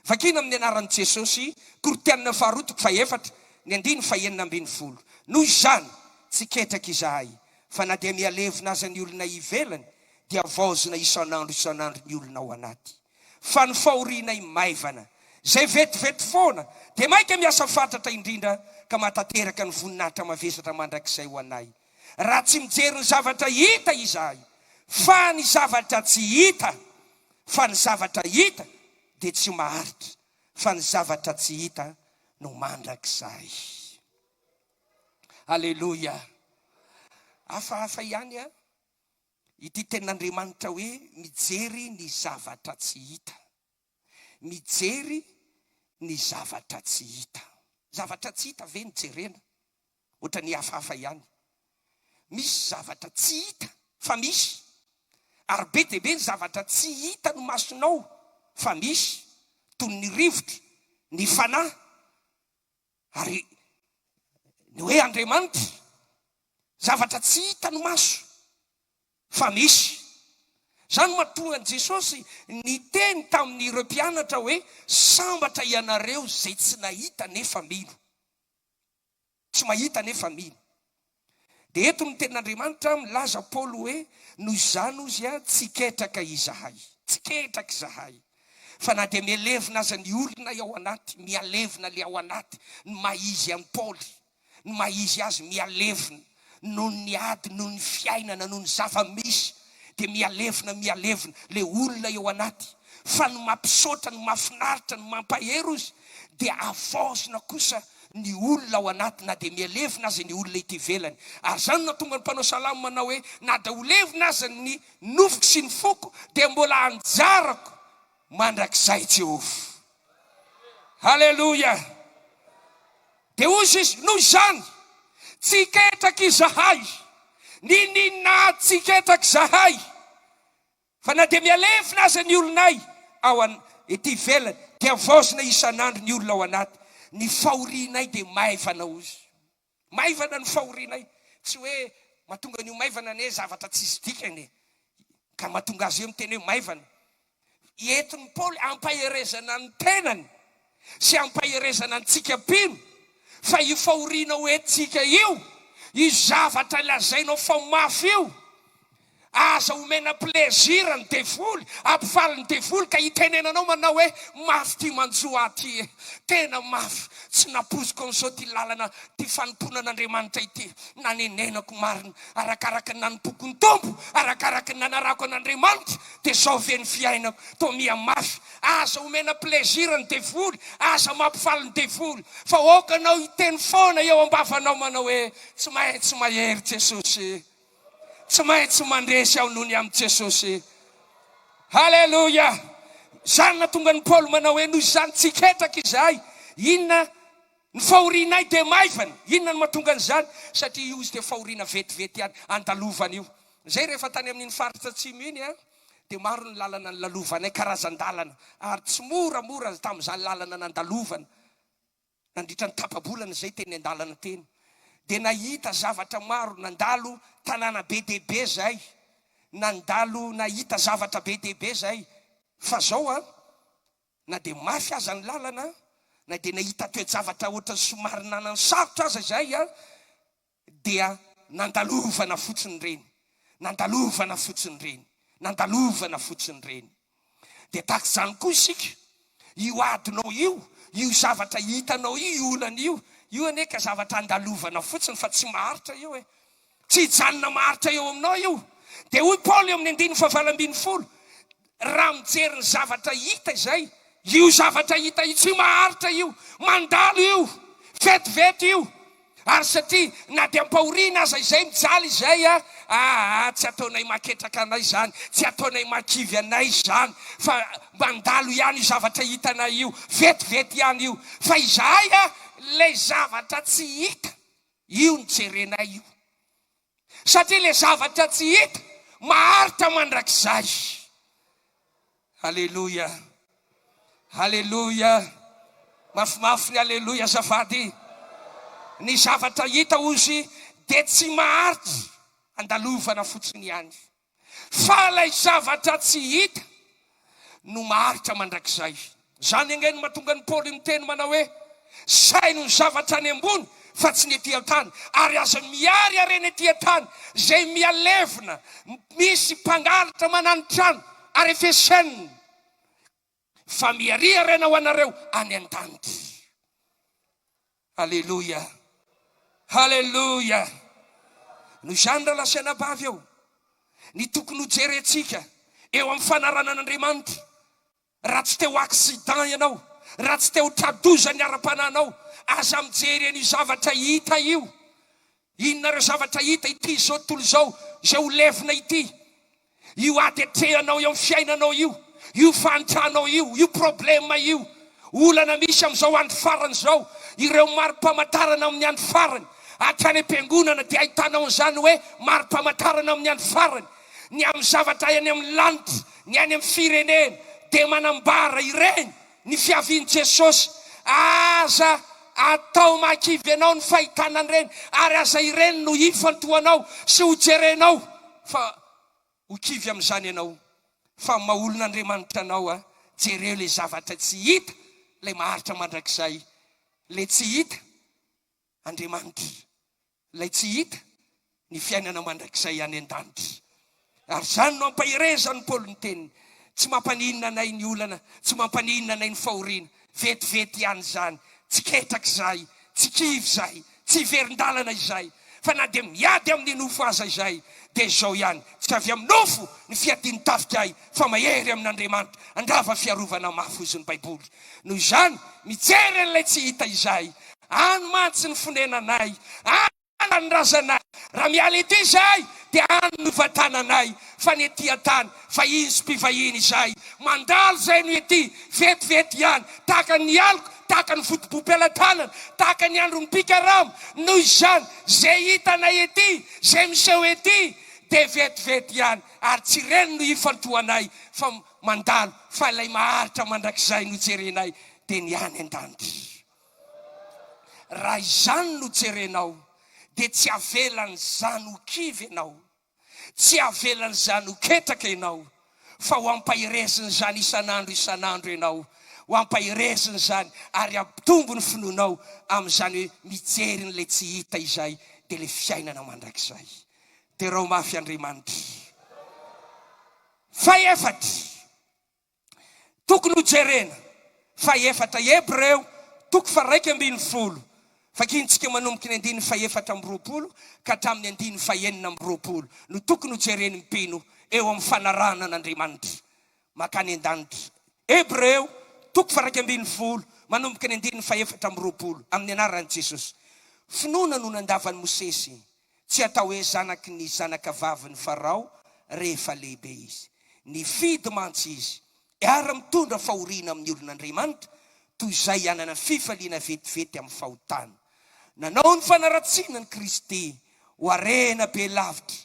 Vakina amin'ny anaran'i Jesosy, Toriteny 4:4, ny 9:20. Noho izany, tsy ketraka izahay, fa na dia mialevina aza ny olona ivelany, dia vaozina isan'andro ny olona ao anaty. Fa ny fahoriana maivana, zay vetivety foana, dia maika miasa fatratra indrindra ka matateraka ny voninahitra mavesatra mandrakizay ho anay. Raha tsy mijery ny zavatra hita izahay, fa ny zavatra tsy hita, fa ny zavatra hita dia tsy maharitra, fa ny zavatra tsy hita no mandrakizay. Halleluja. Hafahafa ihany ity tenin'Andriamanitra hoe mijery ny zavatra tsy hita. Mijery ny zavatra tsy hita. Zavatra tsy hita ve nijerena? Ohatra ny hafahafa ihany. Misy zavatra tsy hita, fa misy. Ary be dia be ny zavatra tsy hita no masonao, fa misy. Toy ny rivotra, ny fanahy. Ary ny hoe Andriamanitra, zavatra tsy hita no maso, fa misy. Zany mahatonga an' Jesosy niteny tamin'ireo mpianatra hoe sambatra ianareo zay tsy nahita nefa mino. Tsy mahita nefa mino. Dia eto ny tenin'Andriamanitra milaza Paoly hoe noho izany ozy tsy ketraka izahay. Tsy ketraka izahay. Fa na dia mialevina aza ny olona ao anaty, mialevina le ao anaty, ny maizy an'i Paoly, ny maizy azy mialevina, noho ny ady, noho ny fiainana, noho ny zava-misy, dia mialevina le olona eo anaty. Fa ny mampisaotra, ny mahafinaritra, ny mampahery ozy, dia avaozina kosa ny olona ao anaty, na dia mialevina aza ny olona ity velany. Ary zany na tonga ny mpanao salamo manao hoe na dia ho levina aza ny nofoko sy ny foko, dia mbola anjarako mandrakizay Jehovah. Halleluja. Dia ozy izy, noho izany tsy ketraka izahay, ninina tsy ketraka izahay, fa na dia mialevina aza ny olonay ao ety velany, dia vaozina isan'andro ny olona ao anaty. Ny fahorianay dia maivana ozy. Maivana ny fahorianay. Tsy hoe mahatonga an'io maivana ne zavatra tsy izy dikany, ka mahatonga azy eo miteny hoe maivana. Entiny Paoly ampaherezana ny tenany sy ampaherezana antsika mpino, fa io fahoriana hoentsika io, io zavatra lazainao fa mafy io, aza omena plezira ny devoly, ampifaly ny devoly, ka hitenenanao manao hoe mafy ty manjoa ty, tena mafy, tsy napoziko amin'izao ty lalana ty fanomponan'Andriamanitra ity, nanenenako marina arakaraka ny nanimpoko ny tompo, arakaraka ny nanarako an'Andriamanitra, dia zao ve ny fiainako, to mia mafy. Aza omena plezira ny devoly, aza mampifaly ny devoly, fa okanao hiteny foana eo ambavanao manao hoe tsy mahery Jesosy, tsy maintsy mandresy ao noho ny amin'ny Jesosy. Halleluja. Zany na tonga ny Paoly manao hoe noho izany tsy ketraka izahay, inona ny fahorianay dia maivana. Inona ny mahatonga an'izany? Satria io izy dia fahoriana vetivety ihany, andalovana io. Zay rehefa tany amin'ny faritra atsimo iny dia maro ny lalana ny lalovanay, karazan-dalana, ary tsy moramora tamin'izany lalana nandalovana. Nandritra ny tapa-bolana zay teny an-dalana teny. Dia nahita zavatra maro, nandalo tanàna be dehibe zay, nahita zavatra be dehibe zay. Fa zao na dia mafy aza ny lalana, na dia nahita toe-javatra ohatra somary nanany sarotra aza zay dia nandalovana fotsiny reny. Nandalovana fotsiny reny. Nandalovana fotsiny reny. Dia tahaka izany koa isika, io adinao io zavatra hitanao io olana io aneka zavatra andalovana fotsiny fa tsy maharitra io tsy hijanona maharitra eo aminao io. Dia hoy Paoly eo amin'ny 9:20, raha mijery ny zavatra hita izay, io zavatra hita io tsy maharitra io, mandalo io, vetivety io. Ary satria na dia ampahoriana aza izay mijaly izay tsy ataonay maketraka anay zany, tsy ataonay makivy anay zany, fa mandalo ihany io zavatra hitanay io, vetivety ihany io. Fa izahay le zavatra tsy hita io ny jerenay io, satria le zavatra tsy hita maharitra mandrakizay. Halleluja. Halleluja. Mafimafy ny halleluja zafady. Ny zavatra hita ozy dia tsy maharitra, andalovana fotsiny ihany. Fa lay zavatra tsy hita no maharitra mandrakizay. Zany angeny mahatonga ny Paoly miteny manao hoe saino ny zavatra any ambony fa tsy ny etỳ an-tany, ary aza miary areny etỳ an-tany zay mialevina, misy mpangalatra mananotrano ary efesenina, fa miaria rena ho anareo any an-danitra. Halleluja. Halleluja. No izany raha lasaina bavy eo, ny tokony ho jerentsika eo amin'ny fanaranan'Andriamanitra, raha tsy teo accident ianao, raha tsy teo tradoza ny ara-pananao, aza mijery an'io zavatra hita io. Inona ireo zavatra hita ity zao tontolo zao, zay ho levina ity, io adetrehanao eo amin'ny fiainanao io fantranao io problema io, olana misy amin'izao andro farany zao, ireo mari-pamantarana amin'ny andro farany. Hatrany am-piangonana dia ahitanao an'izany hoe mari-pamantarana amin'ny andro farany. Ny amin'ny zavatra any amin'ny lanitra, ny any amin'ny firenena, dia manambara ireny ny fiavian'i Jesosy. Aza atao makivy anao ny fahitana an'ireny, ary aza ireny no hifantohanao sy ho jerenao. Fa ho kivy amin'izany ianao, fa maolon'Andriamanitra anao jereo le zavatra tsy hita, le maharitra mandrakizay. Le tsy hita Andriamanitra, lay tsy hita ny fiainana mandrakizay any an-danitra. Ary zany no ampahirezany Paoly ny teniny, tsy mampaninona anay ny olana, tsy mampaninona anay ny fahoriana, vetivety ihany zany, tsy ketraka izay, tsy kivy izay, tsy verin-dalana izay, fa na dia miady amin'ny nofo aza izay, dia zao ihany, tsy avy amin'ny nofo ny fiadiany tafika fa mahery amin'Andriamanitra, andrava fiarovana mafy ozy ny Baiboly. Noho izany mijery an'ilay tsy hita izay, any mantsy ny fonenanay, any ny razanay. Raha miala ety izay dia any no vatananay, fa ny etỳ an-tany fa izy mpivahiny izay, mandalo zay no ety, vetivety ihany, tahaka ny aloko, tahaka ny fotoboam-pialan-tanana, tahaka ny andro ny pikarama. Noho izany zay hitanay ety, zay miseho ety, dia vetivety ihany, ary tsy reny no hifantohanay, fa mandalo, fa ilay maharitra mandrakizay no jerenay, dia ny any an-danitra. Raha izany no jerenao, dia tsy avelan'izany ho kivy ianao, tsy avelan'izany ho ketraka ianao, fa ho ampahirezin'izany isan'andro ianao, ho ampahirezin'izany, ary ampitombo ny finoanao amin'izany hoe mijery n'ilay tsy hita izay, dia ilay fiainana mandrakizay. Dia rao mafy Andriamanitra. Faefatra tokony ho jerena, faefatra Hebreo 1:20. Fakintsika manomboky ny 9:20 ka hatramin'ny 9:20 no tokony ho jereny mpino eo amin'ny fanarahana an'Andriamanitra makany an-danitra. Hebreo 1:20 manomboky ny 9:20 amin'ny anaran'i Jesosy. Finoana no nandavany Mosesy, tsy atao hoe zanaky ny zanaka vaviny Farao rehefa lehibe izy. Nifidy mantsy izy ary mitondra fahoriana amin'ny olon'Andriamanitra toy izay anana fifaliana vetivety amin'ny fahotana. Nanao ny fanaratsiana ny Kristy ho harena be lavitra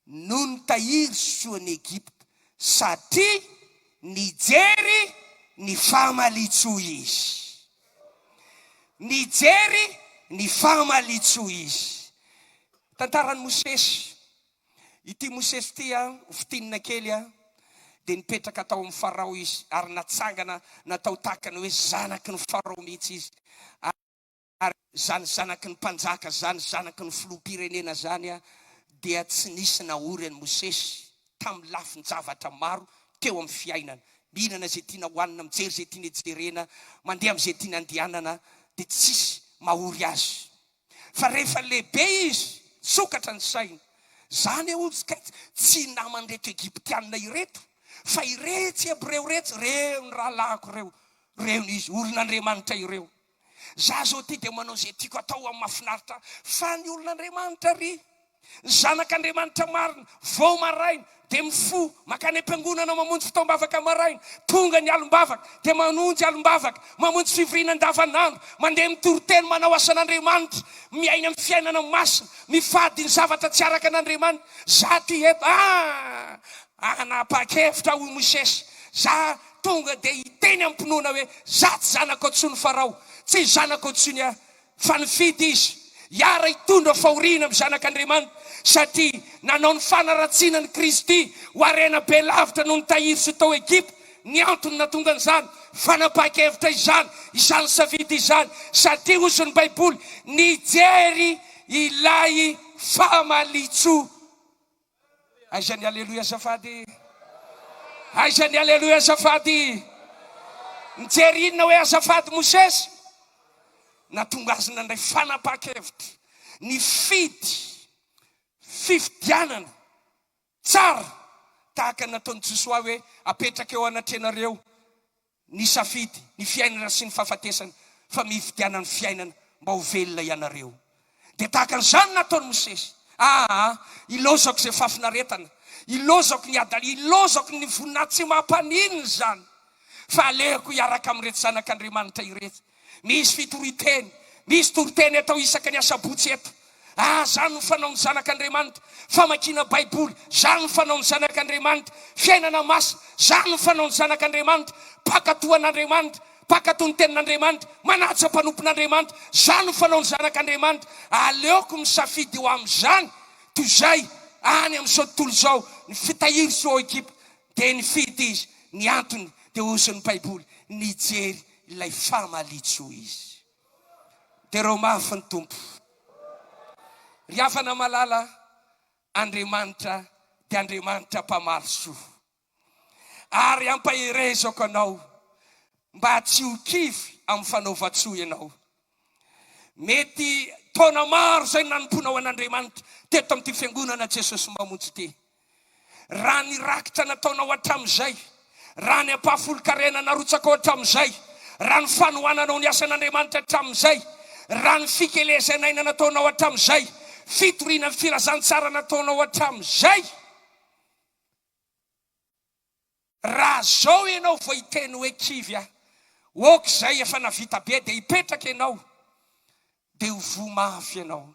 noho ny tahiry soan'ny Egypta satria nijery ny famalitsoa izy. Nijery ny famalitsoa izy. Tantaran'ny Mosesy. Ity Mosesy ity fitinina kely dia nipetraka tao amin'ny Farao izy ary natsangana natao takana hoe zanaky ny Farao mihitsy izy. Ary zany zanaky ny mpanjaka zany, zanaky ny filoham-pirenena zany dia tsy nisy nahory any Mosesy tamin'ny lafiny zavatra maro teo amin'ny fiainana. Mihinana zay tiana hoanina, mijery zay tiana jerena, mandeha amin'izay tiana andehanana, dia tsisy mahory azy. Fa rehefa lehibe izy, sokatra ny saina. Zany ozy tsy naman'ireto Egyptianina ireto, fa iretsy Hebreo reto, reo ny rahalahako reo, reo izy olon'Andriamanitra ireo. Za zao ty dia manao zay tiako atao amin'ny mahafinaritra, fa ny olon'Andriamanitra ry, zanak'Andriamanitra marina, vao maraina dia mifo makany am-piangonana mamonjy fotoam-bavaka maraina, tonga ny alim-bavaka dia manonjy alim-bavaka, mamonjy fivoriana andavanandro, mandeha mitoriteny manao asan'Andriamanitra, miaina amin'ny fiainana masina, mifady ny zavatra tsy araka an'Andriamanitra. Za ty eto anapa-kevitra hoy Mosesy, za tonga dia hiteny amin'ny mpinoana hoe za tsy zanako antsony Farao, tsy zanako antsony fa nifidy izy hiara hitondra fahoriana amin'ny zanak'Andriamanitra, satria nanao ny fanaratsiana ny Kristy ho harena be lavitra noho ny tahiry sy tao Egypta. Ny antony natonga an'izany fanapa-kevitra izany, izany safidy izany, satria hozy ny Baiboly nijery ilay famalitsoa. Aizany aleloia azafady. Aizany aleloia azafady. Nijery inona hoe azafady Mosesy? Natonga azy nandray fanapa-kevitra, nifidy fifidianana tsara tahaka nataony Josoa hoe apetraka eo anatrenareo ny safidy, ny fiainana sy ny fahafatesana, fa mifidiana ny fiainana mba ho velona ianareo. Dia tahaka an'izany nataony Mosesy. Ilozako izay fafinaretana, ilozako ny adala, ilozako ny voninahitra tsy mampaninina zany, fa alehako hiaraka amin'ireto zanak'Andriamanitra ireto. Misy fitoriteny, misy toriteny atao isaka ny asabotsy eto. Zany ny fanao ny zanak'Andriamanitra, famakiana Baiboly, zany ny fanao ny zanak'Andriamanitra, fiainana masina, zany ny fanao ny zanak'Andriamanitra, pakatoan'Andriamanitra, pakatoa ny tenin'Andriamanitra, manaja mpanompon'Andriamanitra, zany ny fanao ny zanak'Andriamanitra. Aleoko misafidy eo amin'izany toy izay any amin'izao tontolo izao ny fitahiry sy ao Egypta dia nifidy izy. Ny antony dia ozy ny Baiboly nijery ilay famalitsoa izy. Dia reo mafy ny tompo. Ry havana malala, Andriamanitra dia Andriamanitra mpamaro soa. Ary ampahirezako anao mba tsy ho kivy amin'ny fanaova-tsoa ianao. Mety taona maro zay nanomponao an'Andriamanitra teto amin'ity fiangonana Jesosy mamonjy ty. Raha ny rakitra nataonao hatramin'izay, raha ny ampahafolo-karena narotsakao hatramin'izay, raha ny fanohananao ny asan'Andriamanitra hatramin'izay, raha ny fikelezanaina nataonao hatramin'izay, fitoriana ny filazantsara nataonao hatramin'izay. Raha zao ianao vao hiteny hoe kivy ok zay efa navita be dia hipetraka ianao, dia ho vomafy ianao,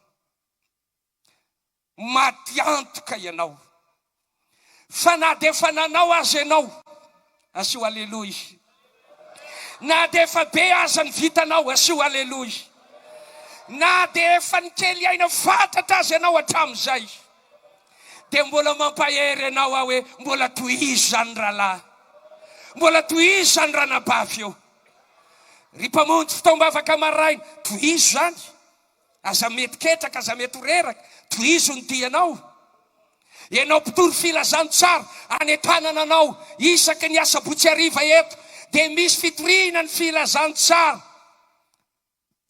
maty antoka ianao. Fa na dia efa nanao azy ianao, asio aleloia. Na dia efa be aza ny vitanao, asio aleloia. Na dia efa ny kely aina fatatra azy ianao hatramin'izay, dia mbola mampahery ianao hoe mbola tohizo zany rahalahy, mbola tohizo zany ranabavy eo. Ry mpamonjy fotoam-bavaka maraina, tohizo zany. Aza mety ketraka, aza mety reraka, tohizo ny dianao. Ianao mpitory filazany tsara, anetanana anao isaky ny asabotsy hariva eto, dia misy fitoriana ny filazany tsara.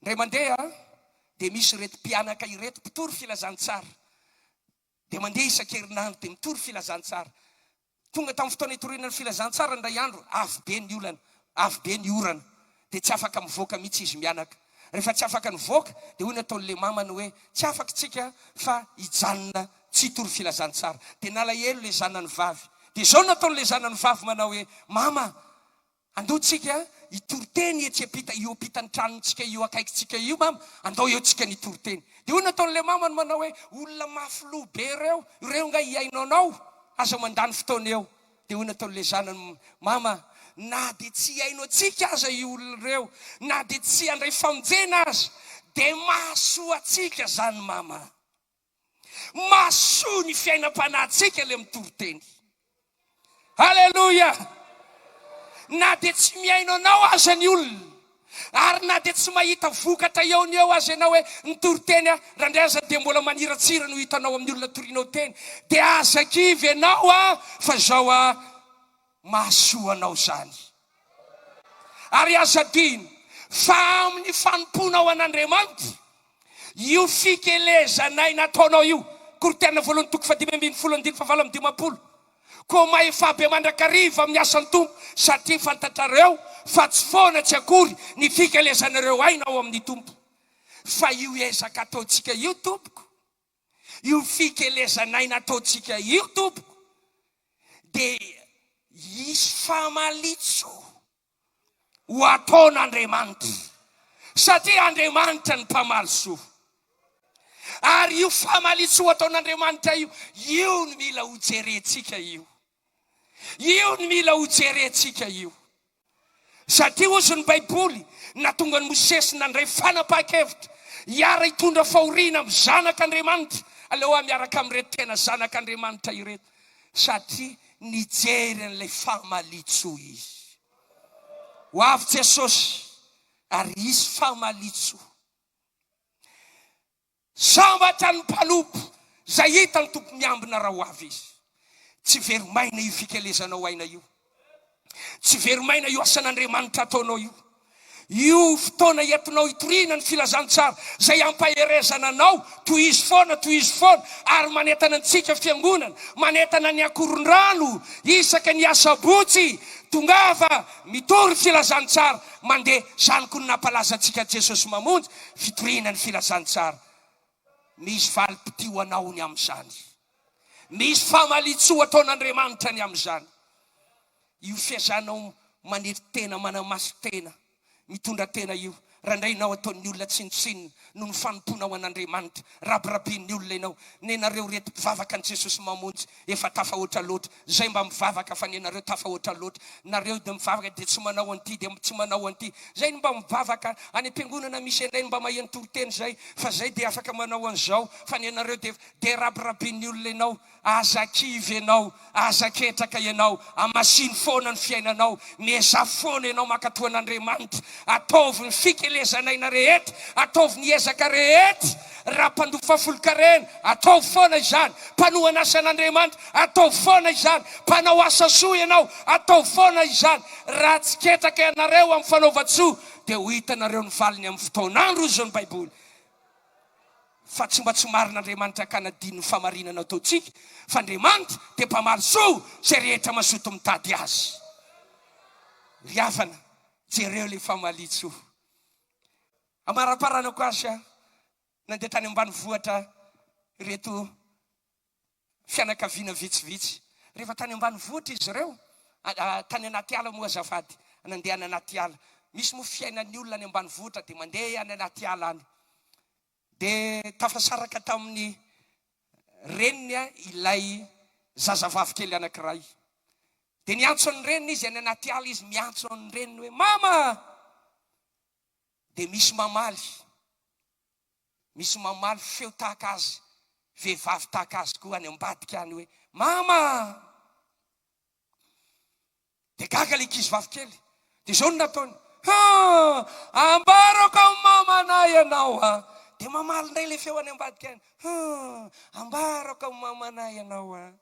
Ndray mandeha dia misy reto mpianaka ireto mpitory filazany tsara, dia mandeha isan-kerinandro dia mitory filazany tsara. Tonga tamin'ny fotoana hitoriana ny filazany tsara ndray andro, avy be ny olana, avy be ny orana, dia tsy afaka mivoaka mihitsy izy mianaka. Rehefa tsy afaka nivoaka dia hoy ny ataon'le mamany hoe tsy afaka tsika fa hijanona tsy hitory filazantsara. Dia nalahelo le zanany vavy. Dia izao nataon'le zanany vavy manao hoe mama, andao tsika hitory teny etsy io ampitany tranontsika io akaikintsika io mama, andao eo tsika nitory teny. Dia hoy ny ataon'le mamany manao hoe olona mafy be ireo nga hiainao anao, aza mandany fotoana eo. Dia hoy ny ataon'le zanany mama, na dia tsy hainao atsika aza io olona ireo, na dia tsy handray famonjena aza, dia mahasoa atsika zany mama. Mahasoa ny fiainam-panahintsika le mitory teny. Halleloja. Na dia tsy miaino anao aza ny olona, ary na dia tsy mahita vokatra eo ny eo aza ianao hoe nitory teny raha ndray aza dia mbola maniratsira no hitanao amin'ny olona torinao teny, dia aza kivy ianao fa zao mahasoa anao zany. Ary aza dino fa amin'ny fanomponao an'Andriamanitra io fikelezanay nataonao io. Korintiana 2:5-7 ko mahefabe mandrakariva amin'ny asan'ny tompo, satria fantatrareo fa tsy foana tsy akory ny fikelezanareo aina ao amin'ny tompo. Fa io ezaka ataontsika io tompoko, io fikelezanay nataontsika io tompoko, dia isy famalitso ho ataon'Andriamanitra, satria Andriamanitra ny mpamaly soa. Ary io famalitso ho ataon'Andriamanitra io ny mila hojerentsika io. Io ny mila hojerentsika io. Satria ozy ny Baiboly natonga ny Mosesy nandray fanapahan-kevitra hiara hitondra fahoriana amin'ny zanak'Andriamanitra, aleo miaraka amin'ireto tena zanak'Andriamanitra ireto, satria nijery an'ilay famalitso izy. Ho avy Jesosy ary isy famalitso. Sambatra ny mpalompo zay hita ny tompo miambina raha ho avy izy. Tsy veromaina io fikelezanao aina io. Tsy veromaina io asan'Andriamanitra ataonao io. Io fotoana entinao hitoriana ny filazantsara zay ampaherezana anao toy izy foana ary manentana antsika fiangonana, manentana ny akoron-drano isaka ny asabotsy, tongava mitory filazantsara mandeha zanoko ny nampalaza antsika Jesosy mamonjy fitoriana ny filazantsara. Misy valim-pitio anao ny amin'izany. Misy famalitsoa ataon'Andriamanitra ny amin'izany. Io fiazanao manety tena, manamaso tena, mitondra tena io. Randrainao ataon'ny olona tsinotsinona noho ny fanomponao an'Andriamanitra. Rabirabian'ny olona ianao. Nenareo reto mpivavaka an' Jesosy mamonjy efa tafahoatra loatra. Zay mba mivavaka fa nenareo tafahoatra loatra. Nareo dia mivavaka dia tsy manao an'ity dia tsy manao an'ity. Zay mba mivavaka any am-piangonana misy anay mba maheno toriteny zay, fa zay dia afaka manao an'izao. Fa nenareo dia rabirabian'ny olona ianao. Aza kivy ianao, aza ketraka ianao, amasiny foana ny fiainanao, mieza foana ianao makatoa an'Andriamanitra. Ataovy ny fikelezanaina rehetra, ataovy ny ezaka rehetra. Raha mpandofa folo-karena, ataovy foana izany. Mpanohana asan'Andriamanitra, ataovy foana izany. Mpanao asa soa ianao, ataovy foana izany. Raha tsy ketraka ianareo amin'ny fanaova-tsoa, dia ho hitanareo ny valiny amin'ny fotoan'andro izy ny Baiboly. Fa tsy mba tsy marin'Andriamanitra ka nadino ny famarinana ataontsika, fa Andriamanitra dia mpamaly soa zay rehetra mazoto mitady azy. Ry havana, jereo le famalitso. Amaraparana ko azy nandeha tany ambanivohitra reto fianakaviana vitsivitsy. Rehefa tany ambanivohitra izy ireo, tany anaty ala moa azafady, nandeha any anaty ala. Misy mo fiainan'ny olona any ambanivohitra dia mandeha any anaty ala any. Dia tafasaraka tamin'ny reniny ilay zazavavy kely anankiray. Dia niantso ny reniny izy any anaty ala izy, miantso ny reniny hoe mama. Dia misy mamaly feo tahaka azy, vehivavy tahaka azy koa any ambadika any hoe mama. Dia gaga ilay ankizivavy kely. Dia izao no nataony, ambarako amin'ny mamanay ianao Dia mamaly indray ilay feo any ambadika any, ambarako amin'ny mamanay ianao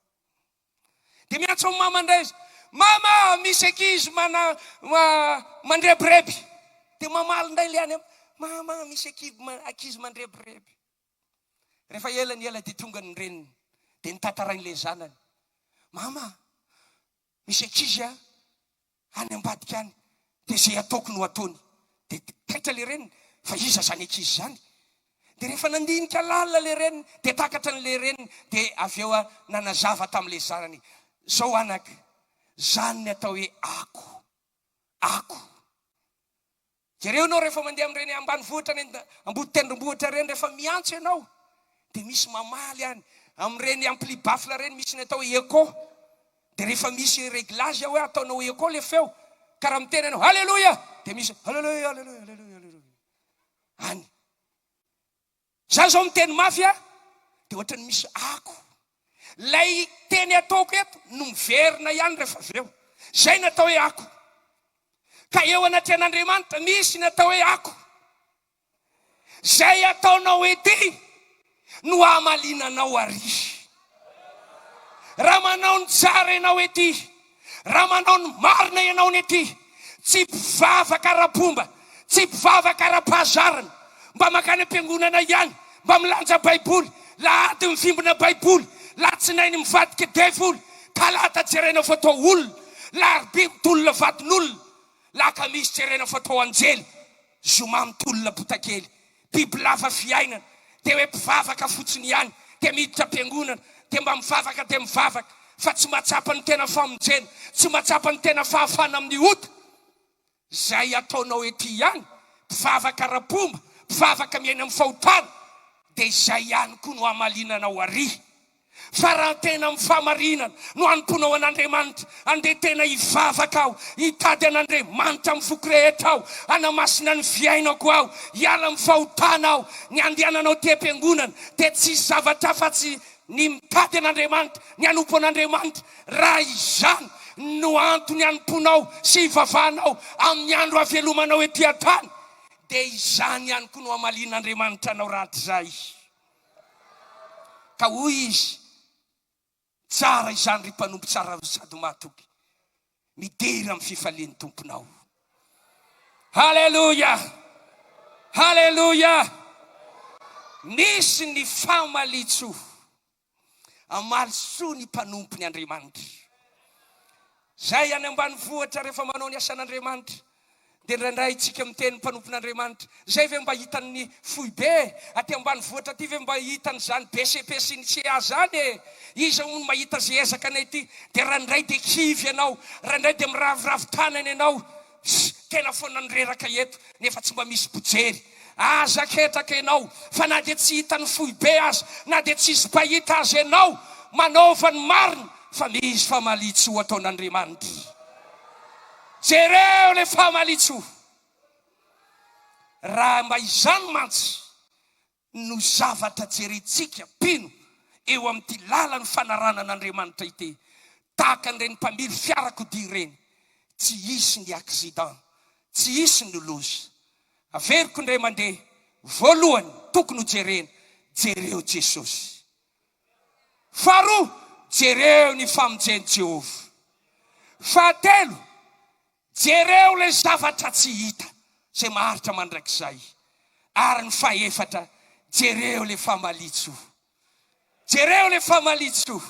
Dia miantso amin'ny mama indray izy, mama misy ankizy mandrebireby. Dia mamaly indray ilay any, mama misy ankizy mandrebireby. Rehefa ela dia tonga ny reniny, dia nitantarain'ilay zanany, mama misy ankizy any ambadika any, dia zay ataoko no ataony. Dia taitra ilay reniny, fa iza zany ankizy zany. Dia rehefa nandinika lalina le reniny, dia takatra n'le reniny, dia avy eo nanazava tamin'le zanany. Zao anaka, zany ny atao hoe ako. Jereo anao rehefa mandeha amin'ireny ambanivohitra reny, ambody tendrombohitra reny, rehefa miantso ianao, dia misy mamaly any. Amin'ireny ampli bafla reny misy ny atao hoe écho. Dia rehefa misy réglage hoe ataonao écho le feo, karaha miteny ianao halleluja, dia misy halleluja, halleluja, halleluja, halleluja. Any. Zany zao miteny mafy dia ohatrany misy ako. Lay teny ataoko eto no miverina ihany rehefa avy eo. Zay ny atao hoe ako. Ka eo anaty an'Andriamanitra misy ny atao hoe ako. Zay ataonao ety no hamalinanao ary. Raha manao ny tsara ianao ety, raha manao ny marina ianao ny ety, tsy mpivavaka ara-pomba, tsy mpivavaka ara-pahazarana, mba makany am-piangonana ihany, mba milanja baiboly, lahady mivimbina baiboly, latsinainy mivadika devoly, talata jerena fatao olona, larobia mitolona vadin'olona, lakamisy jerena fatao anjely, zoma mitolona botakely, biby lava fiainana, dia hoe mpivavaka fotsiny ihany, dia miditra am-piangonana, dia mba mivavaka dia mivavaka, fa tsy mahatsapa ny tena famonjena, tsy mahatsapa ny tena fahafana amin'ny ota. Zay ataonao ety ihany, mpivavaka ara-pomba, mpivavaka miaina amin'ny fahotana, dia izay ihany koa no hamalinanao ary. Fa raha tena mifamarinana no anomponao an'Andriamanitra, andeha tena hivavaka aho, hitady an'Andriamanitra amin'ny foko rehetra aho, hanamasina ny fiainako aho, hiala amin'ny fahotana aho, ny andehananao ty am-piangonana, dia tsy zavatra fa tsy ny mitady an'Andriamanitra, ny hanompo an'Andriamanitra. Raha izany no antony hanomponao sy hivavahanao amin'ny andro havelomanao ety an-tany, dia izany ihany koa no hamalin'Andriamanitra anao rahatrizay. Ka hoy izy, tsara izany ry mpanompo tsara sady mahatoky, midery amin'ny fifalian'ny tomponao. Halleluja, halleluja. Misy ny famalitso, amalisoa ny mpanompo ny Andriamanitra. Zay any ambanivohitra rehefa manao ny asan'Andriamanitra, dia indraindray itsika miteny mpanompon'Andriamanitra, zay ve mba hitan'ny foy be aty ambanivohitra aty, ve mba hitany zany besepesiny tsy zany e. Iza moa no mahita zay ezakana ity, dia raindray dia kivy ianao, raindray dia miraviravy tanany ianao, tena foana nireraka eto nefa tsy mba misy bojery. Aza ketraka ianao, fa na dia tsy hitany foy be aza, na dia tsisy mpahita azy ianao, manaova ny marina, fa misy famalitso ataon'Andriamanitra. Jereo le famalitso. Raha mba izany mantsy no zavatra jerentsika pino eo amin'ity lalany fanarana an'Andriamanitra ity, tahaka an'ireny mpamily fiarakodia ireny, tsy hisy ny accident, tsy hisy ny loza. Averiko indray mandeha, voalohany tokony ho jerena, jereo Jesosy. Faharoa, jereo ny famonjeny Jehovah. Fahatelo, jereo le zavatra tsy hita, zay maharitra mandrakizay. Ary ny fahaefatra, jereo le famalitso. Jereo le famalitso.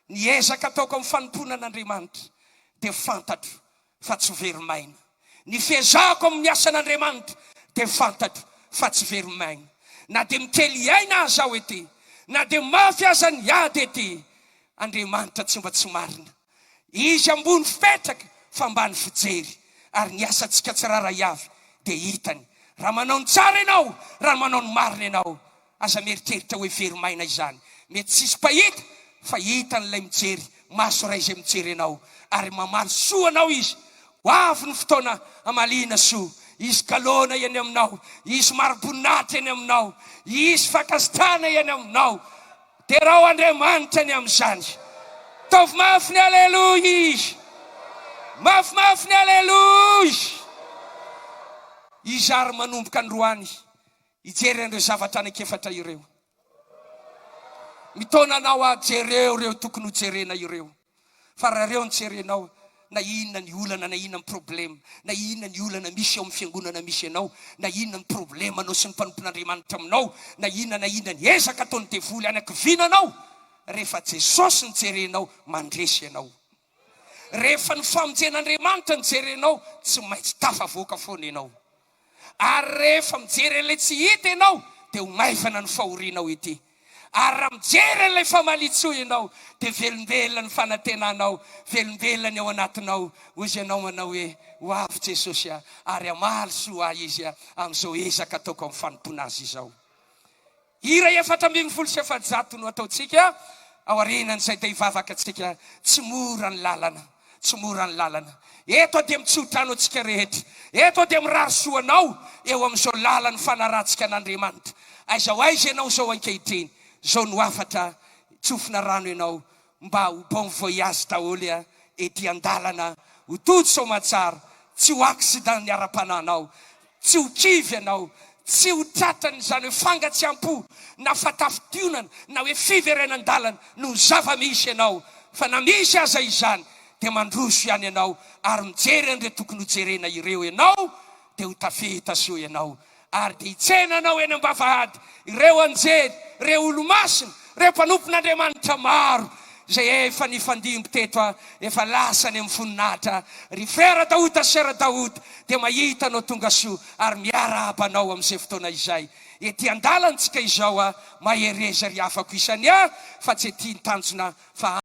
Ny ezaka ataoko amin'ny fanompona an'Andriamanitra, dia fantatro fa tsy verimaina. Ny fiezahako amin'ny asan'Andriamanitra, dia fantatro fa tsy verimaina. Na dia mitely aina aza aho ety, na dia mafy aza ny ady ety, Andriamanitra tsy mba tsy marina. Izy ambony fipetraka fa ambany fijery, ary ny asantsika tsiraray avy dia hitany. Raha manao ny tsara ianao, raha manao ny marina ianao, aza mieritreritra hoe verimaina izany. Mety tsisy mpahita, fa hitan'ilay mijery, maso ray izay mijery ianao, ary mamaly soa anao izy. Ho avy ny fotoana hamalina soa, isy galona iany aminao, isy maroboninahitra iany aminao, isy fakasitrana iany aminao, dia raha Andriamanitra ny amin'izany. Taovy mafy ny aleluia, mafimafy ny aleluia. Izy ary manomboka androany hijery an'ireo zavatra anakefatra ireo. Mitona anao ajereo ireo tokony ho jerena ireo. Fa raha ireo nijerenao, na inona ny olana, na inona ny problema, na inona ny olana misy eo amin'ny fiangonana misy ianao, na inona ny problema anao sy ny mpanompon'Andriamanitra aminao, na inona ny ezaka ataony devoly anakivinanao, rehefa Jesosy nijerenao, mandresy ianao. Rehefa ny famonjen'Andriamanitra nijerenao, tsy maintsy tafavoaka foana ianao. Ary rehefa mijery an'ilay tsy hita ianao dia ho maivana ny fahorianao ity. Ary raha mijery an'ilay famalitsoa ianao dia velombelona ny fanantenanao, velombelona ny ao anatinao. Ozy ianao manao hoe hoavy Jesosy ary amaly soa izy amin'izao ezaka ataoko amin'ny fanompona azy izao. Hira 4:7 no ataontsika ao aorianan'izay dia hivavaka antsika. Tsy mora ny lalana, tsy mora ny lalana. Eto dia mitsotra anao antsika rehetra. Eto dia mirary soanao eo amin'izao lalany fanaratsika an'Andriamanitra. Aiza ho aiza ianao izao ankehitriny, izao no afatra tsofina rano ianao mba ho bon voyage daholo ety an-dalana. Ho tody soamatsara, tsy ho accident ny ara-pananao, tsy ho kivy ianao, tsy ho tratrany izany hoe fangatsiam-po na fatafidionana na hoe fiverenan-dalana no zava-misy ianao. Fa na misy aza izany dia mandroso ihany ianao ary mijery an'ireo tokony ho jerena ireo ianao dia ho tafita soa ianao. Ary dia hitsenanao eny am-bavahady ireo anjery, ireo olo-masina, ireo mpanompon'Andriamanitra maro izay efa nifandimby teto efa lasany amin'ny voninahitra. Ry frera Daoda, sera Daoda dia mahita anao tonga soa ary miarahaba anao amin'izay fotoana izay. Ety an-dalantsika izao mahereza ry afako isany fa tsy ety ny tanjona fa